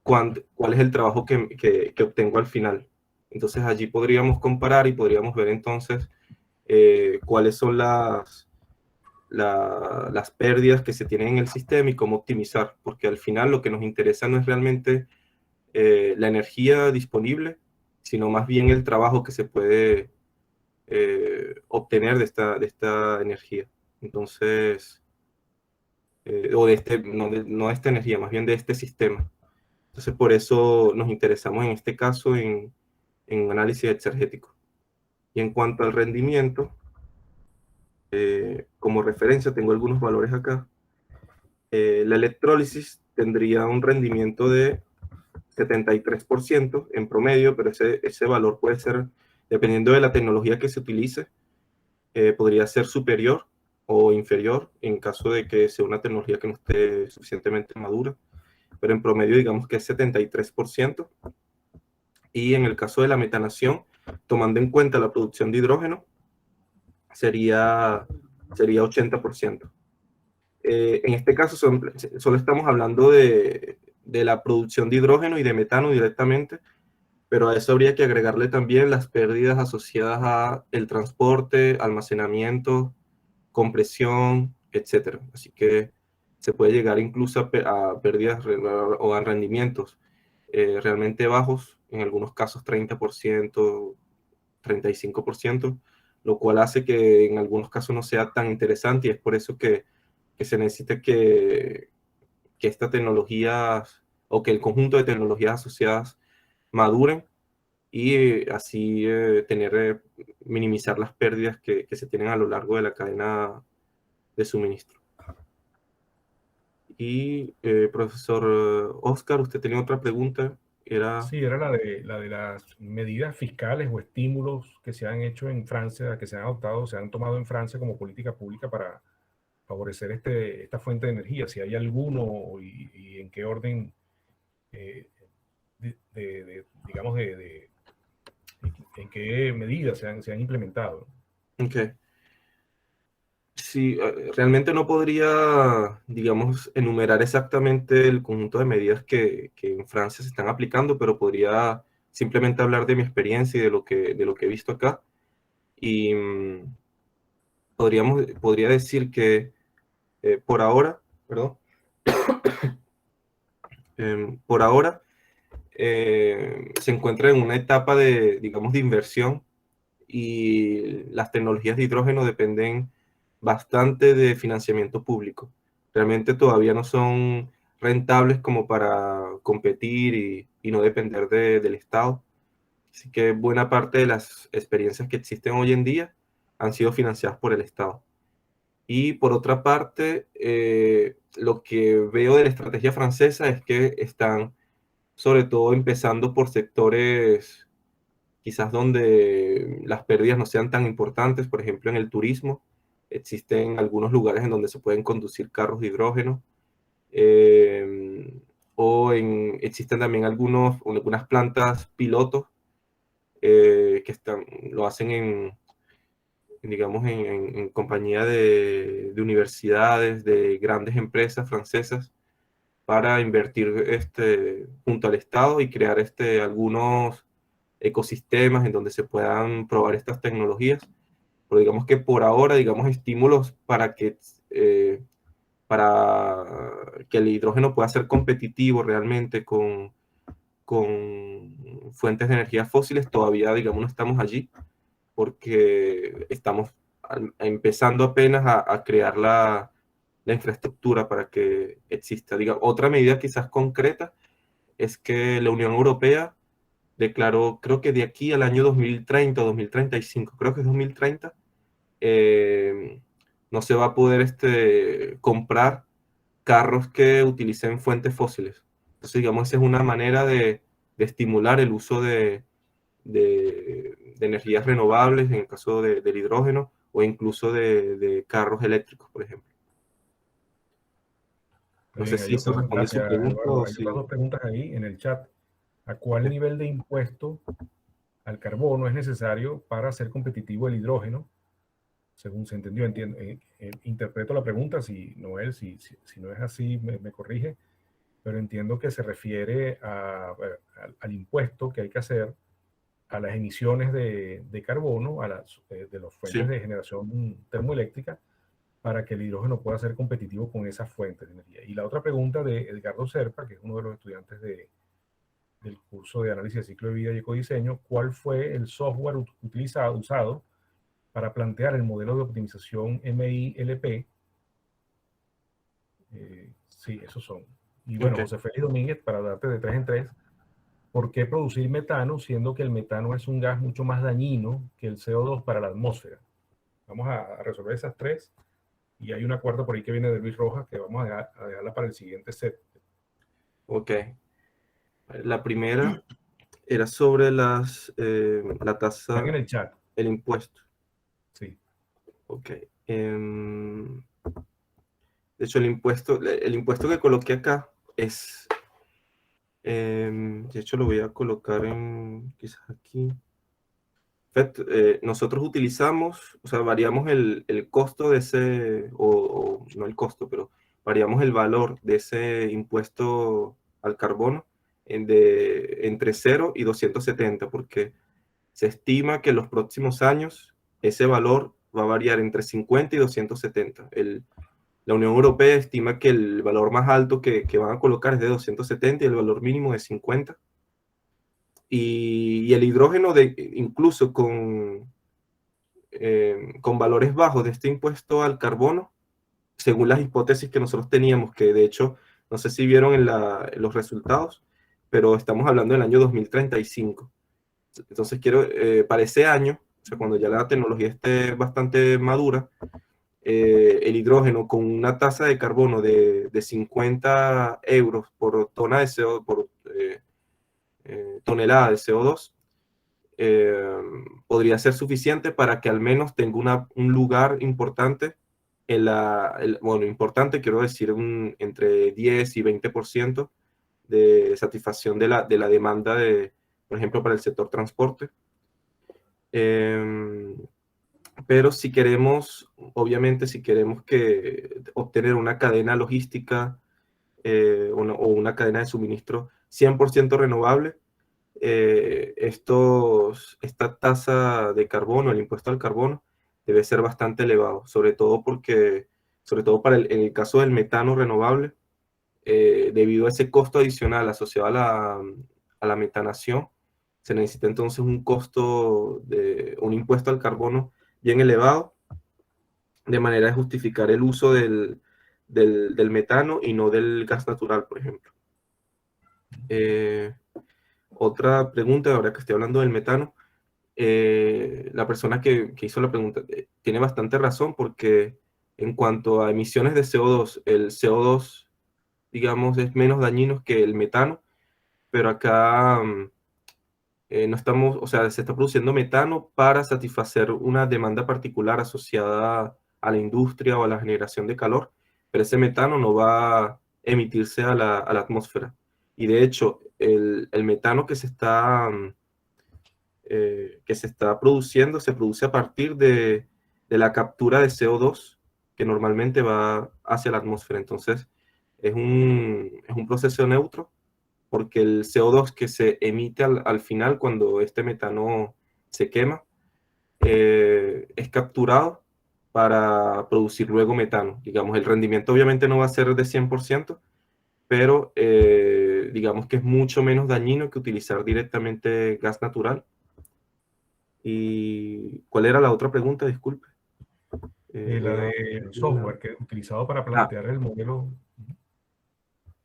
¿cuál es el trabajo que obtengo al final? Entonces allí podríamos comparar y podríamos ver entonces cuáles son las pérdidas que se tienen en el sistema y cómo optimizar, porque al final lo que nos interesa no es realmente la energía disponible, sino más bien el trabajo que se puede obtener de esta energía. Entonces, o no de esta energía, más bien de este sistema. Entonces, por eso nos interesamos en este caso en un análisis exergético. Y en cuanto al rendimiento, como referencia tengo algunos valores acá. La electrólisis tendría un rendimiento de 73% en promedio, pero ese valor puede ser, dependiendo de la tecnología que se utilice, podría ser superior o inferior en caso de que sea una tecnología que no esté suficientemente madura, pero en promedio digamos que es 73%. Y en el caso de la metanación, tomando en cuenta la producción de hidrógeno, sería 80%. En este caso solo estamos hablando de la producción de hidrógeno y de metano directamente, pero a eso habría que agregarle también las pérdidas asociadas a el transporte, almacenamiento, compresión, etcétera. Así que se puede llegar incluso a pérdidas o a rendimientos realmente bajos, en algunos casos 30%, 35%, lo cual hace que en algunos casos no sea tan interesante, y es por eso que se necesita que esta tecnología o que el conjunto de tecnologías asociadas maduren y así minimizar las pérdidas que se tienen a lo largo de la cadena de suministro. Y profesor Oscar, usted tenía otra pregunta. Sí, era la de las medidas fiscales o estímulos que se han hecho en Francia, que se han adoptado, se han tomado en Francia como política pública para favorecer esta fuente de energía. Si hay alguno y en qué orden, digamos, en qué medidas se han implementado. Okay. Sí, realmente no podría, digamos, enumerar exactamente el conjunto de medidas que en Francia se están aplicando, pero podría simplemente hablar de mi experiencia y de lo que he visto acá. Y podría decir que por ahora, perdón, por ahora se encuentra en una etapa digamos, de inversión, y las tecnologías de hidrógeno dependen bastante de financiamiento público. Realmente todavía no son rentables como para competir y no depender del Estado. Así que buena parte de las experiencias que existen hoy en día han sido financiadas por el Estado. Y por otra parte, lo que veo de la estrategia francesa es que están sobre todo empezando por sectores quizás donde las pérdidas no sean tan importantes, por ejemplo en el turismo. Existen algunos lugares en donde se pueden conducir carros de hidrógeno, existen también algunas plantas pilotos que lo hacen digamos, en compañía de universidades, de grandes empresas francesas, para invertir junto al Estado y crear algunos ecosistemas en donde se puedan probar estas tecnologías. Pero digamos que por ahora, digamos, estímulos para que el hidrógeno pueda ser competitivo realmente con fuentes de energía fósiles, todavía, digamos, no estamos allí, porque estamos empezando apenas a crear la infraestructura para que exista. Otra medida quizás concreta es que la Unión Europea declaró, creo que de aquí al año 2030 o 2035, creo que es 2030, no se va a poder comprar carros que utilicen fuentes fósiles. Entonces, digamos, esa es una manera de estimular el uso de energías renovables, en el caso del hidrógeno, o incluso de carros eléctricos, por ejemplo. No sé Bien, si hay eso responde a su gracias, pregunta Eduardo. o Hay si... otras dos preguntas ahí en el chat. ¿A cuál nivel de impuesto al carbono es necesario para ser competitivo el hidrógeno? Según se entendió, interpreto la pregunta, si Noel, si no es así, me corrige, pero entiendo que se refiere al impuesto que hay que hacer a las emisiones de carbono, de las fuentes Sí. de generación termoeléctrica, para que el hidrógeno pueda ser competitivo con esas fuentes de energía. Y la otra pregunta de Edgardo Serpa, que es uno de los estudiantes del curso de análisis de ciclo de vida y ecodiseño, ¿cuál fue el software usado para plantear el modelo de optimización MILP? Sí, esos son. Y bueno, Okay. José Félix Domínguez, para darte de 3 en 3, ¿por qué producir metano siendo que el metano es un gas mucho más dañino que el CO2 para la atmósfera? Vamos a resolver esas tres. Y hay una cuarta por ahí que viene de Luis Rojas que vamos a dejarla para el siguiente set. Ok. La primera era sobre la tasa, Están en el chat. el impuesto. Sí. Ok. De hecho, el impuesto que coloqué acá es... de hecho, lo voy a colocar quizás aquí. Nosotros utilizamos, o sea, variamos el costo de o no el costo, pero variamos el valor de ese impuesto al carbono entre 0 y 270, porque se estima que en los próximos años ese valor va a variar entre 50 y 270. La Unión Europea estima que el valor más alto que van a colocar es de 270 y el valor mínimo de 50. Y el hidrógeno, incluso con valores bajos de este impuesto al carbono, según las hipótesis que nosotros teníamos, que de hecho, no sé si vieron en los resultados, pero estamos hablando del año 2035. Entonces para ese año, o sea, cuando ya la tecnología esté bastante madura, el hidrógeno con una tasa de carbono de 50 euros por tonelada de CO2, podría ser suficiente para que al menos tenga un lugar importante bueno, importante, quiero decir, entre 10 y 20% de satisfacción de la demanda por ejemplo, para el sector transporte. Pero si queremos, obviamente, si queremos obtener una cadena logística o una cadena de suministro 100% renovable, esta tasa de carbono, el impuesto al carbono, debe ser bastante elevado, sobre todo para en el caso del metano renovable, debido a ese costo adicional asociado a la metanación, se necesita entonces un impuesto al carbono bien elevado, de manera de justificar el uso del metano y no del gas natural, por ejemplo. Otra pregunta, ahora que estoy hablando del metano, la persona que hizo la pregunta tiene bastante razón, porque en cuanto a emisiones de CO2, el CO2, digamos, es menos dañino que el metano, pero acá no estamos, o sea, se está produciendo metano para satisfacer una demanda particular asociada a la industria o a la generación de calor, pero ese metano no va a emitirse a la atmósfera. Y de hecho, el metano que se está produciendo se produce a partir de la captura de CO2 que normalmente va hacia la atmósfera. Entonces, es un proceso neutro, porque el CO2 que se emite al final cuando este metano se quema es capturado para producir luego metano. Digamos, el rendimiento obviamente no va a ser de 100%, pero digamos que es mucho menos dañino que utilizar directamente gas natural. ¿Y cuál era la otra pregunta? Disculpe. La del software que utilizado para plantear el modelo.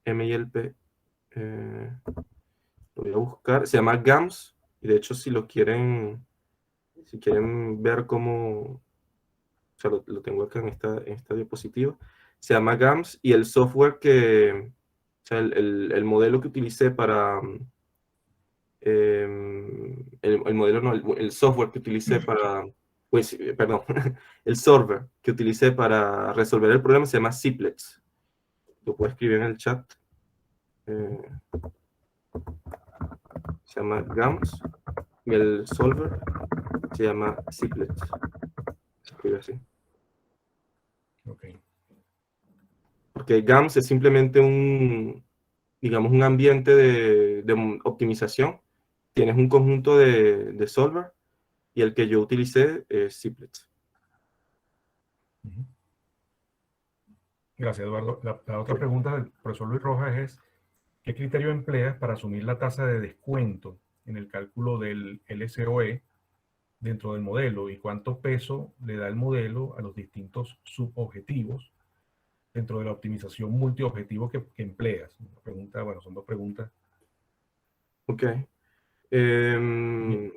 MILP. Lo voy a buscar. Se llama GAMS. Y de hecho, si quieren ver cómo, o sea, lo tengo acá en esta diapositiva. Se llama GAMS, y el software o sea, el modelo que utilicé para, el modelo no, el software que utilicé para, pues, perdón, el solver que utilicé para resolver el problema se llama Ciplex. Lo puedo escribir en el chat. Se llama GAMS, y el solver se llama Ciplex. Se escribe así. Okay. Porque GAMS es simplemente digamos, un ambiente de optimización. Tienes un conjunto de solver, y el que yo utilicé es Ciplex. Gracias, Eduardo. La otra pregunta del profesor Luis Rojas es: ¿qué criterio empleas para asumir la tasa de descuento en el cálculo del LCOE dentro del modelo, y cuánto peso le da el modelo a los distintos subobjetivos dentro de la optimización multiobjetivo que empleas? Una pregunta, bueno, son dos preguntas. Ok. El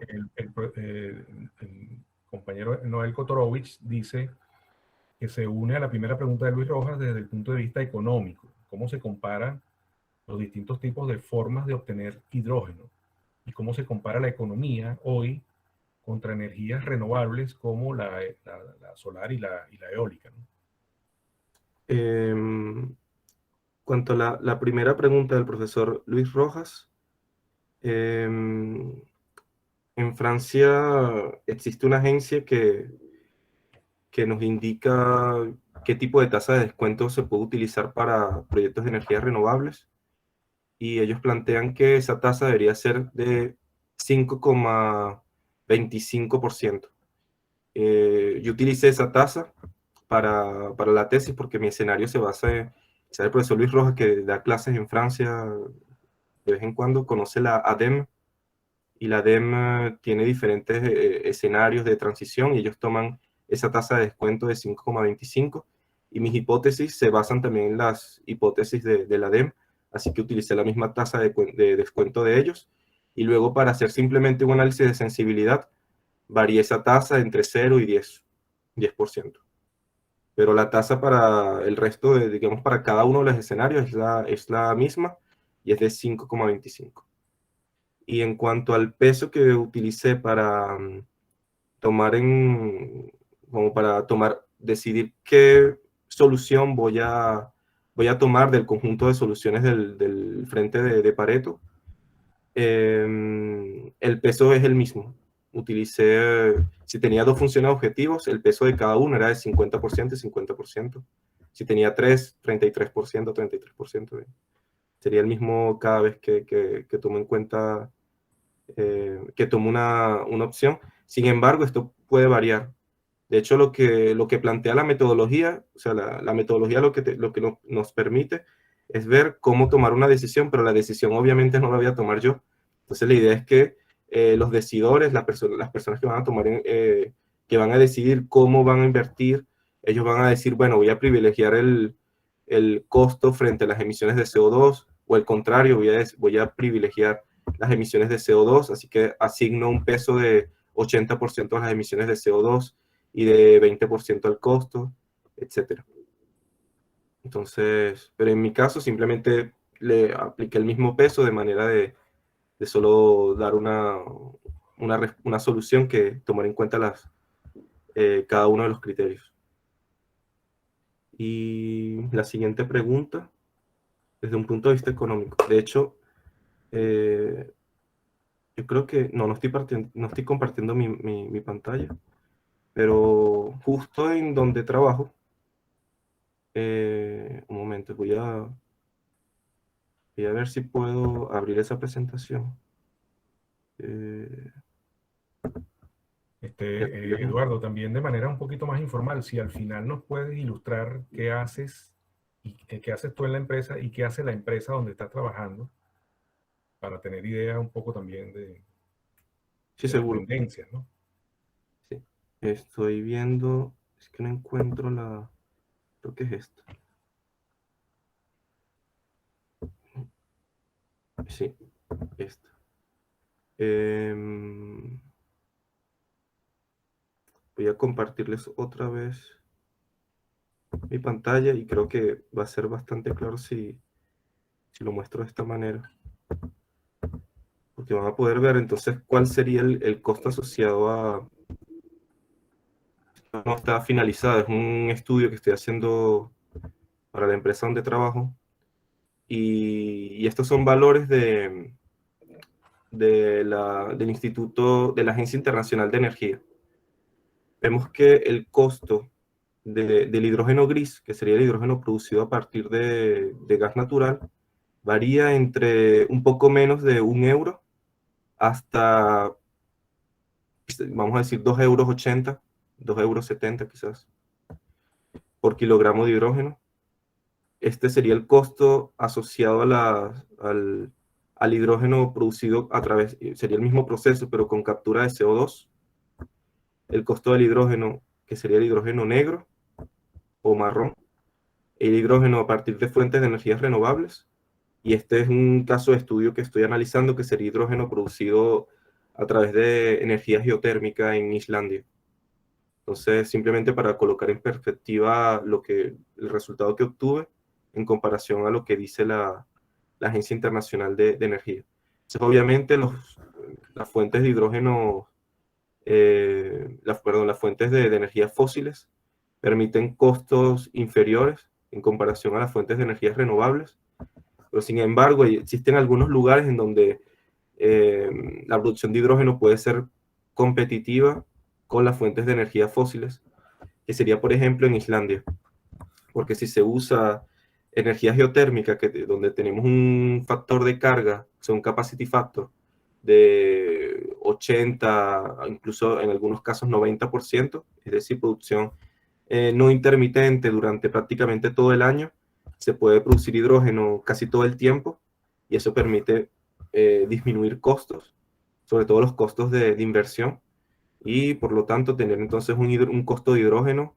compañero Noel Kotorovich dice que se une a la primera pregunta de Luis Rojas desde el punto de vista económico. ¿Cómo se comparan los distintos tipos de formas de obtener hidrógeno? ¿Y cómo se compara la economía hoy contra energías renovables como la solar y la eólica, ¿no? Cuanto a la primera pregunta del profesor Luis Rojas, en Francia existe una agencia que nos indica qué tipo de tasa de descuento se puede utilizar para proyectos de energías renovables, y ellos plantean que esa tasa debería ser de 5,25%. Yo utilicé esa tasa para la tesis porque mi escenario se basa en, ¿sabe? El profesor Luis Rojas, que da clases en Francia de vez en cuando, conoce la ADEME, y la ADEME tiene diferentes escenarios de transición, y ellos toman esa tasa de descuento de 5,25, y mis hipótesis se basan también en las hipótesis de la ADEME, así que utilicé la misma tasa de descuento de ellos, y luego, para hacer simplemente un análisis de sensibilidad, varié esa tasa entre 0 y 10%. Pero la tasa para el resto digamos, para cada uno de los escenarios es la misma, y es de 5,25. Y en cuanto al peso que utilicé para decidir qué solución voy a tomar del conjunto de soluciones del frente de Pareto, el peso es el mismo. Si tenía dos funciones objetivos, el peso de cada uno era de 50% y 50%. Si tenía 33%, 33%. Sería el mismo cada vez que tomo en cuenta, que tomo una opción. Sin embargo, esto puede variar. De hecho, lo que plantea la metodología, o sea, la metodología lo que nos permite es ver cómo tomar una decisión, pero la decisión obviamente no la voy a tomar yo. Entonces, la idea es que los decidores, las personas que van a tomar, que van a decidir cómo van a invertir, ellos van a decir, bueno, voy a privilegiar el costo frente a las emisiones de CO2, o el contrario, voy a privilegiar las emisiones de CO2, así que asigno un peso 80% a las emisiones de CO2 y de 20% al costo, etc. Entonces, pero en mi caso simplemente le apliqué el mismo peso de manera de solo dar una solución que tomara en cuenta cada uno de los criterios. Y la siguiente pregunta, desde un punto de vista económico. De hecho, yo creo que no estoy compartiendo mi pantalla, pero justo en donde trabajo, un momento, voy a ver si puedo abrir esa presentación. Eduardo, también de manera un poquito más informal, si al final nos puedes ilustrar qué haces y qué haces tú en la empresa y qué hace la empresa donde estás trabajando, para tener idea un poco también de Sí, las seguro. tendencias, ¿no? Sí. Estoy viendo, es que no encuentro creo que es esto. Sí, esto. Voy a compartirles otra vez mi pantalla y creo que va a ser bastante claro si lo muestro de esta manera. Porque van a poder ver entonces cuál sería el costo asociado a... No está finalizado, es un estudio que estoy haciendo para la empresa donde trabajo. Y estos son valores del Instituto, de la Agencia Internacional de Energía. Vemos que el costo del hidrógeno gris, que sería el hidrógeno producido a partir de gas natural, varía entre un poco menos de 1 euro hasta, vamos a decir, 2,80 €, 2,70 € quizás, por kilogramo de hidrógeno. Este sería el costo asociado al hidrógeno producido sería el mismo proceso, pero con captura de CO2. El costo del hidrógeno, que sería el hidrógeno negro o marrón. El hidrógeno a partir de fuentes de energías renovables. Y este es un caso de estudio que estoy analizando, que sería hidrógeno producido a través de energía geotérmica en Islandia. Entonces, simplemente para colocar en perspectiva el resultado que obtuve en comparación a lo que dice la Agencia Internacional de Energía. Entonces, obviamente, las fuentes de hidrógeno, las fuentes de energías fósiles permiten costos inferiores en comparación a las fuentes de energías renovables, pero sin embargo existen algunos lugares en donde la producción de hidrógeno puede ser competitiva con las fuentes de energía fósiles, que sería por ejemplo en Islandia, porque si se usa energía geotérmica, donde tenemos un factor de carga, o sea, un capacity factor de 80, incluso en algunos casos 90%, es decir, producción no intermitente durante prácticamente todo el año, se puede producir hidrógeno casi todo el tiempo y eso permite disminuir costos, sobre todo los costos de inversión, y por lo tanto tener entonces un costo de hidrógeno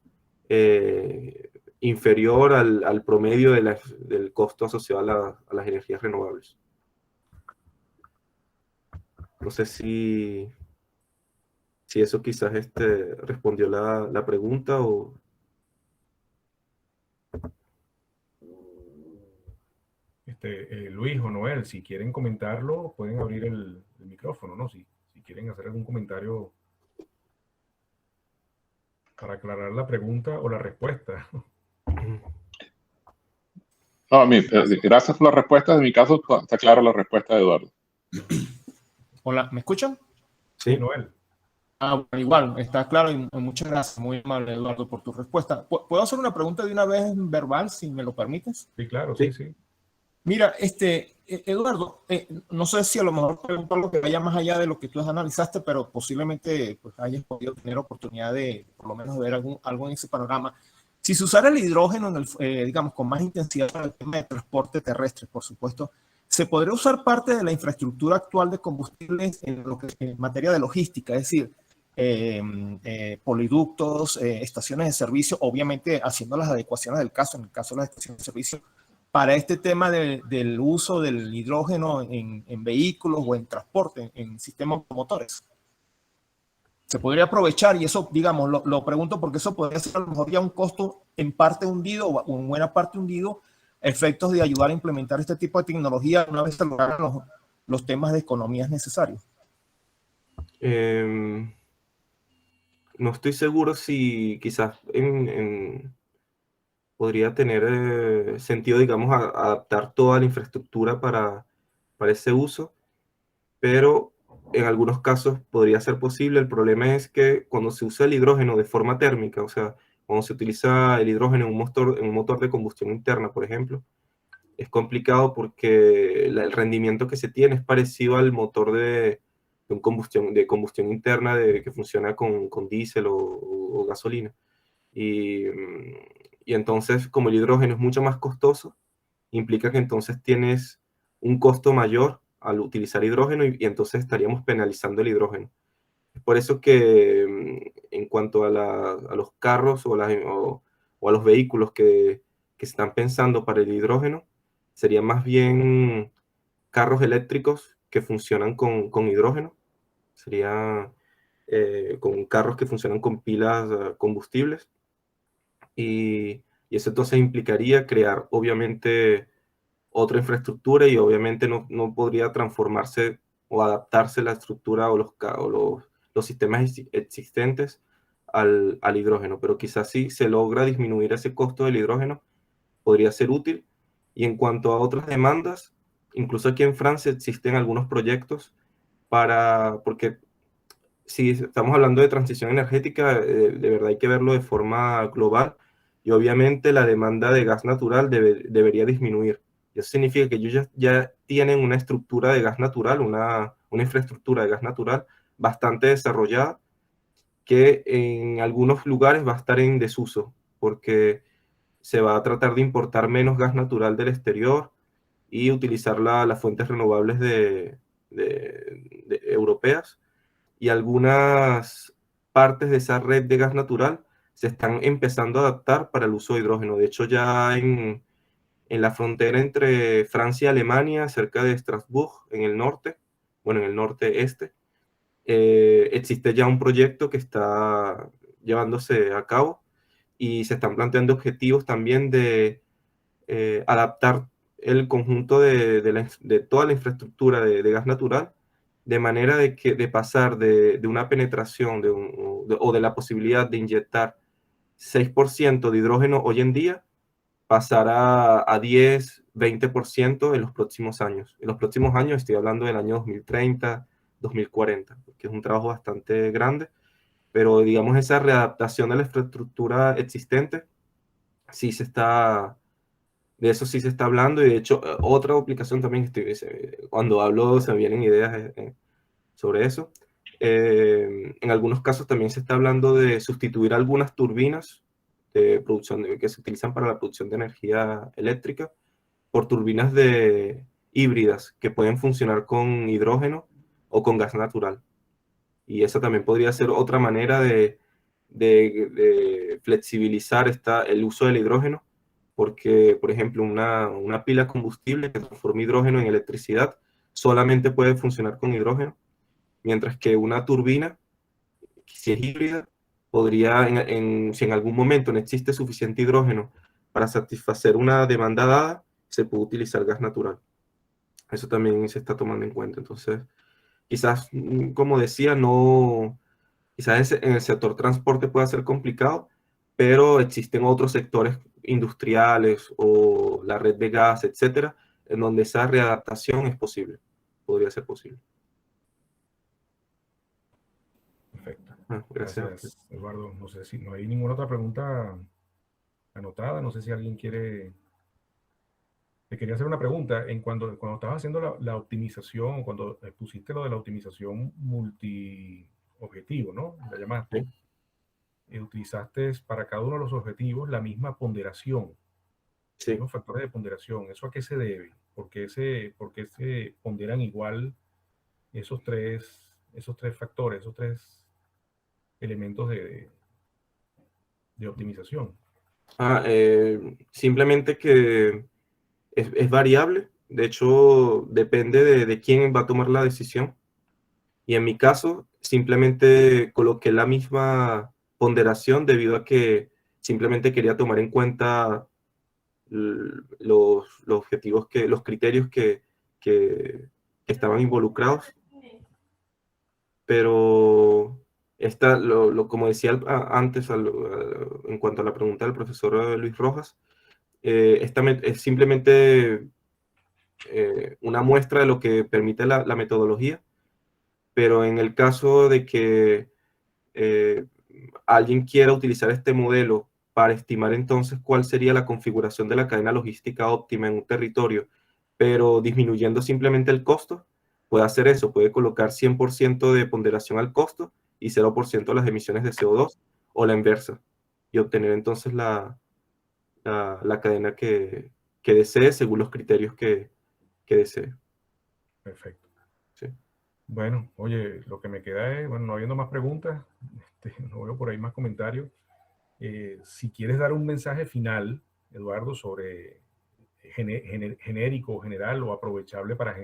inferior al promedio del costo asociado a las energías renovables. No sé si eso quizás respondió la pregunta o... Luis o Noel, si quieren comentarlo, pueden abrir el micrófono, ¿no? Si quieren hacer algún comentario para aclarar la pregunta o la respuesta. No, gracias por la respuesta. En mi caso está clara la respuesta de Eduardo. Hola, ¿me escuchan? Sí, Noel. Bueno, igual, está claro y muchas gracias, muy amable Eduardo por tu respuesta. ¿Puedo hacer una pregunta de una vez en verbal, si me lo permites? Sí, claro, sí. Mira, Eduardo, no sé si a lo mejor pregunto algo que vaya más allá de lo que tú analizaste, pero posiblemente pues, hayas podido tener oportunidad de por lo menos ver algo en ese panorama. Si se usara el hidrógeno, digamos, con más intensidad para el tema de transporte terrestre, por supuesto, ¿se podría usar parte de la infraestructura actual de combustibles en materia de logística? Es decir, poliductos, estaciones de servicio, obviamente haciendo las adecuaciones del caso, en el caso de las estaciones de servicio, para este tema del uso del hidrógeno en vehículos o en transporte, en sistemas automotores. se podría aprovechar, y eso, digamos, lo pregunto porque eso podría ser a lo mejor ya un costo en parte hundido o en buena parte hundido, efectos de ayudar a implementar este tipo de tecnología una vez se lograran los temas de economías necesarios. No estoy seguro si quizás podría tener sentido, digamos, adaptar toda la infraestructura para ese uso, pero en algunos casos podría ser posible. El problema es que cuando se usa el hidrógeno de forma térmica, o sea, cuando se utiliza el hidrógeno en un motor de combustión interna, por ejemplo, es complicado porque el rendimiento que se tiene es parecido al motor de combustión interna que funciona con diésel o gasolina. Y entonces, como el hidrógeno es mucho más costoso, implica que entonces tienes un costo mayor al utilizar hidrógeno y entonces estaríamos penalizando el hidrógeno. Es por eso que en cuanto a los carros o a los vehículos que se están pensando para el hidrógeno, serían más bien carros eléctricos que funcionan con hidrógeno. Sería con carros que funcionan con pilas combustibles. Y eso entonces implicaría crear, obviamente, otra infraestructura y obviamente no podría transformarse o adaptarse la estructura o los sistemas existentes al hidrógeno. Pero quizás si se logra disminuir ese costo del hidrógeno, podría ser útil. Y en cuanto a otras demandas, incluso aquí en Francia existen algunos proyectos porque si estamos hablando de transición energética, de verdad hay que verlo de forma global y obviamente la demanda de gas natural debería disminuir. Y eso significa que ellos ya tienen una estructura de gas natural, una infraestructura de gas natural bastante desarrollada que en algunos lugares va a estar en desuso porque se va a tratar de importar menos gas natural del exterior y utilizar las fuentes renovables europeas, y algunas partes de esa red de gas natural se están empezando a adaptar para el uso de hidrógeno. De hecho, ya en la frontera entre Francia y Alemania, cerca de Strasbourg, en el norte, bueno, en el norte-este, existe ya un proyecto que está llevándose a cabo y se están planteando objetivos también de adaptar el conjunto de toda la infraestructura de gas natural, de manera de pasar de una penetración o de la posibilidad de inyectar 6% de hidrógeno hoy en día, pasar a 10, 20% en los próximos años. En los próximos años estoy hablando del año 2030, 2040, que es un trabajo bastante grande, pero digamos esa readaptación de la infraestructura existente, sí se está, de eso sí se está hablando, y de hecho otra aplicación también, cuando hablo se me vienen ideas sobre eso. En algunos casos también se está hablando de sustituir algunas turbinas de producción que se utilizan para la producción de energía eléctrica por turbinas híbridas que pueden funcionar con hidrógeno o con gas natural. Y esa también podría ser otra manera de flexibilizar el uso del hidrógeno, porque, por ejemplo, una pila combustible que transforma hidrógeno en electricidad solamente puede funcionar con hidrógeno, mientras que una turbina, si es híbrida, podría, si en algún momento no existe suficiente hidrógeno para satisfacer una demanda dada, se puede utilizar gas natural. Eso también se está tomando en cuenta. Entonces, quizás, como decía, quizás en el sector transporte pueda ser complicado, pero existen otros sectores industriales o la red de gas, etcétera, en donde esa readaptación es posible, podría ser posible. Perfecto. Gracias. Gracias, Eduardo. No sé si no hay ninguna otra pregunta anotada. No sé si alguien quiere. Te quería hacer una pregunta. Cuando estabas haciendo la optimización, cuando pusiste lo de la optimización multi-objetivo, ¿no? La llamaste. Utilizaste para cada uno de los objetivos la misma ponderación. Sí. Los factores de ponderación. ¿Eso a qué se debe? ¿Por qué se ponderan igual esos tres factores, esos tres elementos de optimización? Simplemente que es variable. De hecho, depende de quién va a tomar la decisión. Y en mi caso, simplemente coloqué la misma ponderación debido a que simplemente quería tomar en cuenta los objetivos, los criterios que estaban involucrados. Pero como decía antes, en cuanto a la pregunta del profesor Luis Rojas, es simplemente una muestra de lo que permite la metodología, pero en el caso de que alguien quiera utilizar este modelo para estimar entonces cuál sería la configuración de la cadena logística óptima en un territorio, pero disminuyendo simplemente el costo, puede hacer eso, puede colocar 100% de ponderación al costo y 0% a las emisiones de CO2 o la inversa, y obtener entonces la cadena que desee según los criterios que desee. Perfecto. Sí. Bueno, oye, lo que me queda es, bueno, no habiendo más preguntas, no veo por ahí más comentarios. Si quieres dar un mensaje final, Eduardo, sobre genérico, general o aprovechable para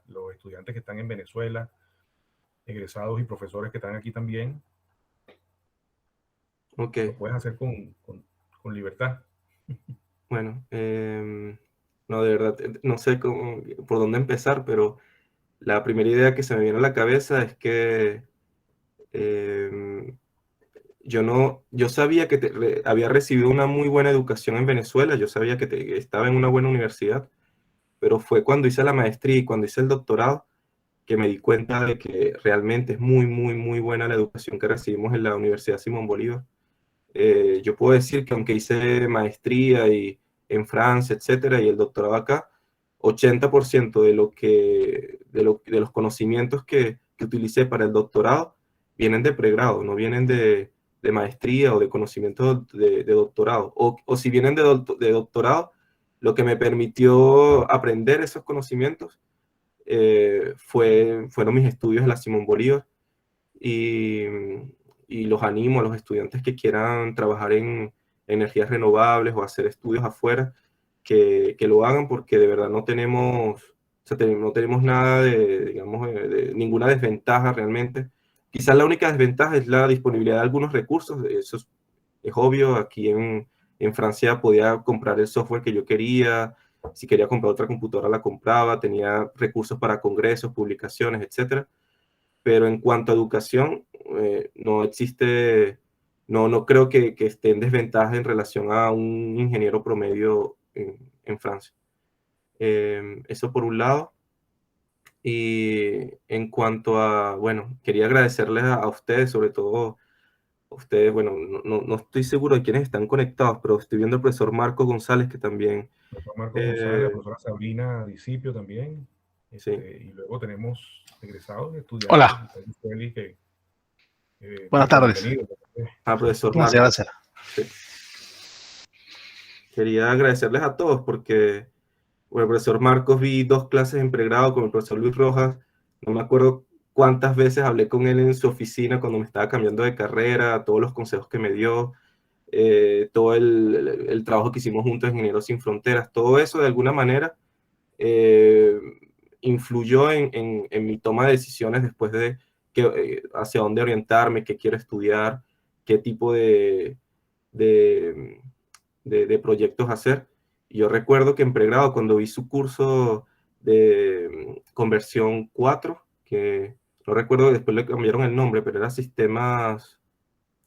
los estudiantes que están en Venezuela, egresados y profesores que están aquí también, Okay. lo puedes hacer con libertad. Bueno, no, de verdad, no sé por dónde empezar, pero la primera idea que se me viene a la cabeza es que yo sabía que había recibido una muy buena educación en Venezuela, yo sabía que estaba en una buena universidad, pero fue cuando hice la maestría y cuando hice el doctorado que me di cuenta de que realmente es muy, muy, muy buena la educación que recibimos en la Universidad Simón Bolívar. Yo puedo decir que aunque hice maestría en Francia, etcétera, y el doctorado acá, 80% de los conocimientos que utilicé para el doctorado vienen de pregrado, no vienen de maestría o de conocimiento de doctorado. O si vienen de doctorado, lo que me permitió aprender esos conocimientos fueron mis estudios en la Simón Bolívar. Y los animo a los estudiantes que quieran trabajar en energías renovables o hacer estudios afuera, que lo hagan, porque de verdad no tenemos, o sea, no tenemos nada digamos, de ninguna desventaja realmente. Quizás la única desventaja es la disponibilidad de algunos recursos, eso es obvio. Aquí en Francia podía comprar el software que yo quería, si quería comprar otra computadora la compraba, tenía recursos para congresos, publicaciones, etcétera. Pero en cuanto a educación, no existe, no creo que esté en desventaja en relación a un ingeniero promedio en Francia. Eso por un lado. Y en cuanto a, bueno, quería agradecerles a ustedes, sobre todo a ustedes, bueno, no estoy seguro de quiénes están conectados, pero estoy viendo al profesor Marco González, que también... Profesor Marco González, la profesora Sabrina Discipio también. Sí. Y luego tenemos egresados y estudiantes. Hola. Que, buenas tardes. Profesor Marco. Gracias. Sí. Quería agradecerles a todos porque, bueno, el profesor Marcos vi 2 clases en pregrado con el profesor Luis Rojas. No me acuerdo cuántas veces hablé con él en su oficina cuando me estaba cambiando de carrera, todos los consejos que me dio, todo el trabajo que hicimos juntos en Ingenieros Sin Fronteras, todo eso de alguna manera influyó en mi toma de decisiones después de hacia dónde orientarme, qué quiero estudiar, qué tipo de proyectos hacer. Y yo recuerdo que en pregrado, cuando vi su curso de conversión 4, que no recuerdo, después le cambiaron el nombre, pero era sistemas,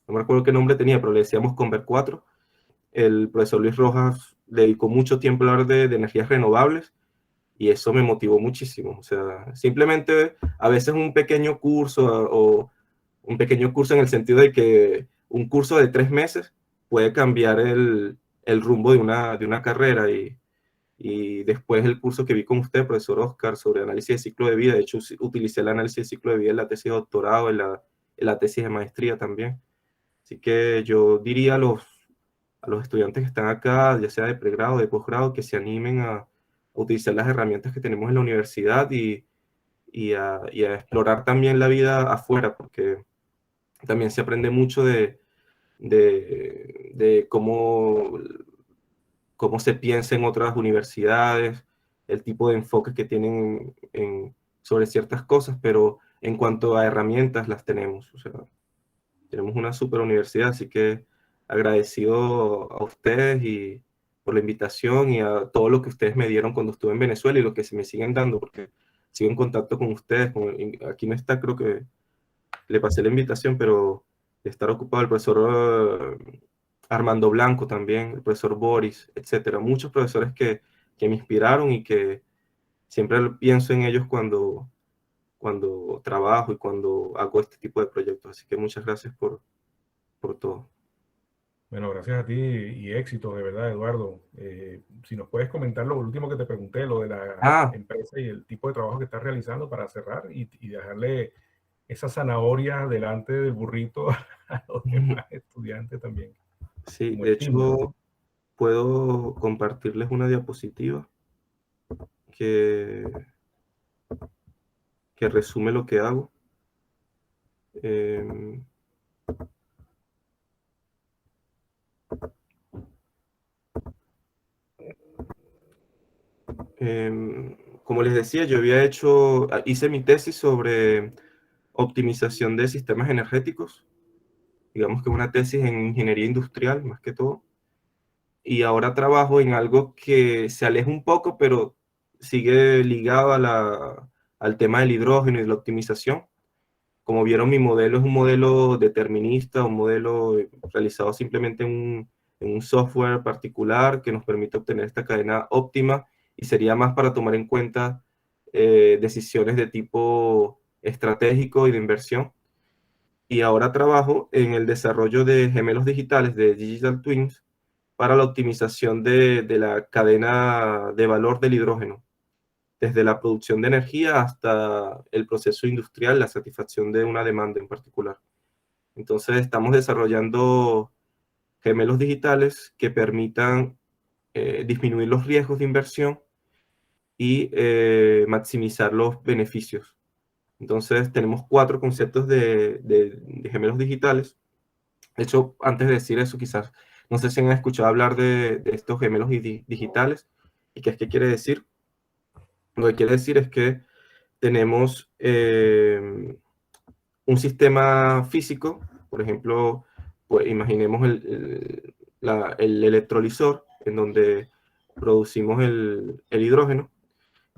no me recuerdo qué nombre tenía, pero le decíamos Conver 4, el profesor Luis Rojas dedicó mucho tiempo a hablar de energías renovables, y eso me motivó muchísimo. O sea, simplemente a veces un pequeño curso, o un pequeño curso en el sentido de que un curso de 3 meses puede cambiar el rumbo de una carrera. Y después el curso que vi con usted, profesor Oscar, sobre análisis de ciclo de vida, de hecho utilicé el análisis de ciclo de vida en la tesis de doctorado, en la tesis de maestría también. Así que yo diría a los estudiantes que están acá, ya sea de pregrado o de posgrado, que se animen a utilizar las herramientas que tenemos en la universidad y a explorar también la vida afuera, porque también se aprende mucho de cómo se piensa en otras universidades, el tipo de enfoque que tienen sobre ciertas cosas, pero en cuanto a herramientas las tenemos. O sea, tenemos una super universidad, así que agradecido a ustedes y por la invitación y a todo lo que ustedes me dieron cuando estuve en Venezuela y lo que se me siguen dando, porque sigo en contacto con ustedes. Aquí no está, creo que le pasé la invitación, pero de estar ocupado el profesor Armando Blanco también, el profesor Boris, etcétera. Muchos profesores que me inspiraron y que siempre pienso en ellos cuando trabajo y cuando hago este tipo de proyectos. Así que muchas gracias por todo. Bueno, gracias a ti y éxitos, de verdad, Eduardo. Si nos puedes comentar lo último que te pregunté, lo de la empresa y el tipo de trabajo que estás realizando para cerrar y dejarle esa zanahoria delante del burrito a los demás estudiantes también. Sí, de hecho, puedo compartirles una diapositiva que resume lo que hago. Como les decía, yo hice mi tesis sobre optimización de sistemas energéticos, digamos que una tesis en ingeniería industrial más que todo, y ahora trabajo en algo que se aleja un poco, pero sigue ligado al tema del hidrógeno y de la optimización. Como vieron, mi modelo es un modelo determinista, un modelo realizado simplemente en un software particular que nos permite obtener esta cadena óptima, y sería más para tomar en cuenta decisiones de tipo estratégico y de inversión. Y ahora trabajo en el desarrollo de gemelos digitales, de Digital Twins, para la optimización de la cadena de valor del hidrógeno, desde la producción de energía hasta el proceso industrial, la satisfacción de una demanda en particular. Entonces estamos desarrollando gemelos digitales que permitan disminuir los riesgos de inversión y maximizar los beneficios. Entonces tenemos 4 conceptos de gemelos digitales. De hecho, antes de decir eso, quizás, no sé si han escuchado hablar de estos gemelos digitales y qué quiere decir. Lo que quiere decir es que tenemos un sistema físico, por ejemplo, pues imaginemos el electrolizor, en donde producimos el hidrógeno,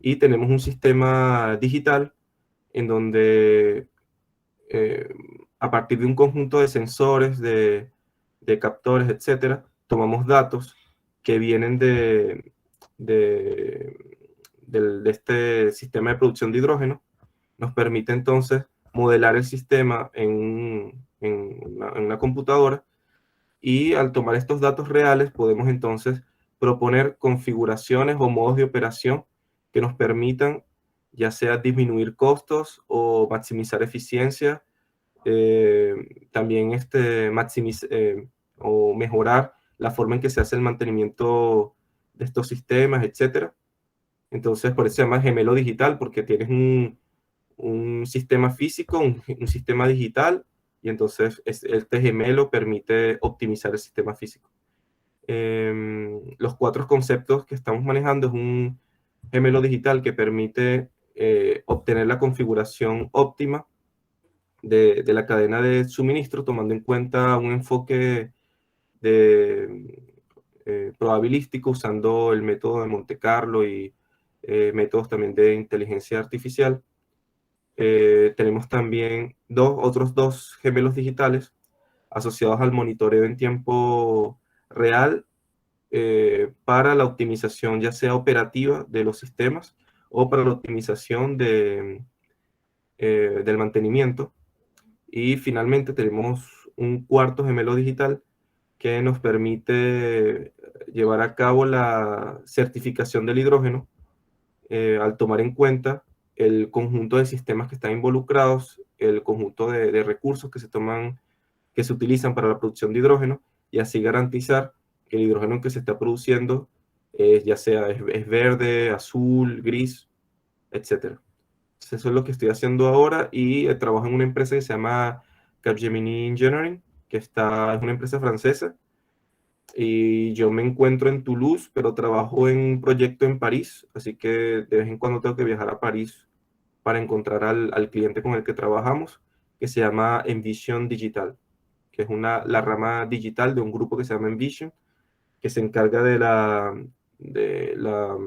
y tenemos un sistema digital en donde a partir de un conjunto de sensores, de captores, etcétera, tomamos datos que vienen de este sistema de producción de hidrógeno. Nos permite entonces modelar el sistema en una computadora, y al tomar estos datos reales podemos entonces proponer configuraciones o modos de operación que nos permitan ya sea disminuir costos o maximizar eficiencia, también o mejorar la forma en que se hace el mantenimiento de estos sistemas, etcétera. Entonces, por eso se llama gemelo digital, porque tienes un sistema físico, un sistema digital, y entonces este gemelo permite optimizar el sistema físico. Los 4 conceptos que estamos manejando es un gemelo digital que permite obtener la configuración óptima de la cadena de suministro, tomando en cuenta un enfoque probabilístico, usando el método de Monte Carlo y métodos también de inteligencia artificial. Tenemos también otros dos gemelos digitales asociados al monitoreo en tiempo real para la optimización ya sea operativa de los sistemas o para la optimización del mantenimiento. Y finalmente tenemos un cuarto gemelo digital que nos permite llevar a cabo la certificación del hidrógeno al tomar en cuenta el conjunto de sistemas que están involucrados, el conjunto de recursos que se utilizan para la producción de hidrógeno, y así garantizar que el hidrógeno que se está produciendo ya sea es verde, azul, gris, etc. Entonces eso es lo que estoy haciendo ahora, y trabajo en una empresa que se llama Capgemini Engineering, que es una empresa francesa, y yo me encuentro en Toulouse, pero trabajo en un proyecto en París, así que de vez en cuando tengo que viajar a París para encontrar al cliente con el que trabajamos, que se llama Envision Digital, que es la rama digital de un grupo que se llama Envision, que se encarga de la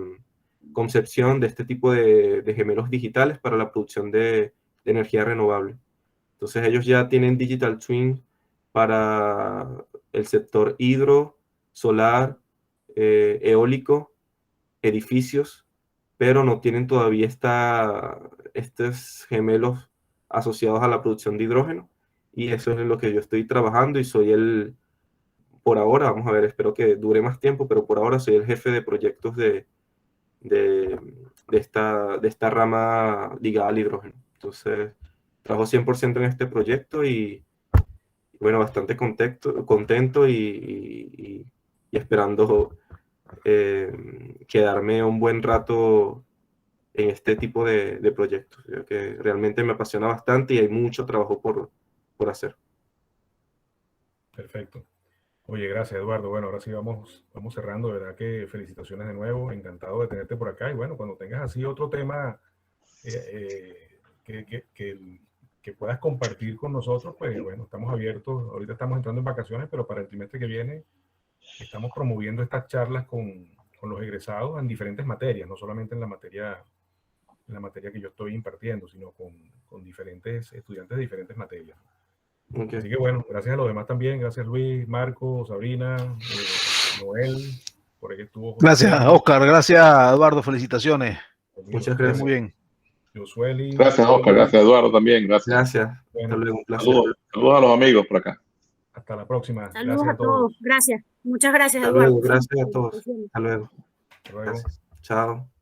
concepción de este tipo de gemelos digitales para la producción de energía renovable. Entonces ellos ya tienen Digital Twin para el sector hidro, solar, eólico, edificios, pero no tienen todavía estos gemelos asociados a la producción de hidrógeno, y eso es en lo que yo estoy trabajando y soy por ahora, vamos a ver, espero que dure más tiempo, pero por ahora soy el jefe de proyectos de esta rama ligada al hidrógeno. Entonces, trabajo 100% en este proyecto y bueno, bastante contento y esperando quedarme un buen rato en este tipo de proyectos, que realmente me apasiona bastante y hay mucho trabajo por hacer. Perfecto. Oye, gracias, Eduardo. Bueno, ahora sí vamos cerrando. De verdad que felicitaciones de nuevo. Encantado de tenerte por acá. Y bueno, cuando tengas así otro tema que puedas compartir con nosotros, pues bueno, estamos abiertos. Ahorita estamos entrando en vacaciones, pero para el trimestre que viene estamos promoviendo estas charlas con los egresados en diferentes materias, no solamente en la materia que yo estoy impartiendo, sino con diferentes estudiantes de diferentes materias. Okay. Así que bueno, gracias a los demás también. Gracias Luis, Marco, Sabrina, Noel, por ahí estuvo. Gracias, Oscar. Gracias, Eduardo. Felicitaciones. Muchas gracias. Muy bien. Josueli. Gracias, Oscar. Gracias, Eduardo, también. Gracias. Gracias. Bueno, hasta luego. Un placer. Saludos a los amigos por acá. Hasta la próxima. Saludos Gracias a todos. Gracias. Muchas gracias, Hasta Eduardo. luego. Gracias a todos. Hasta luego. Hasta luego. Gracias. Chao.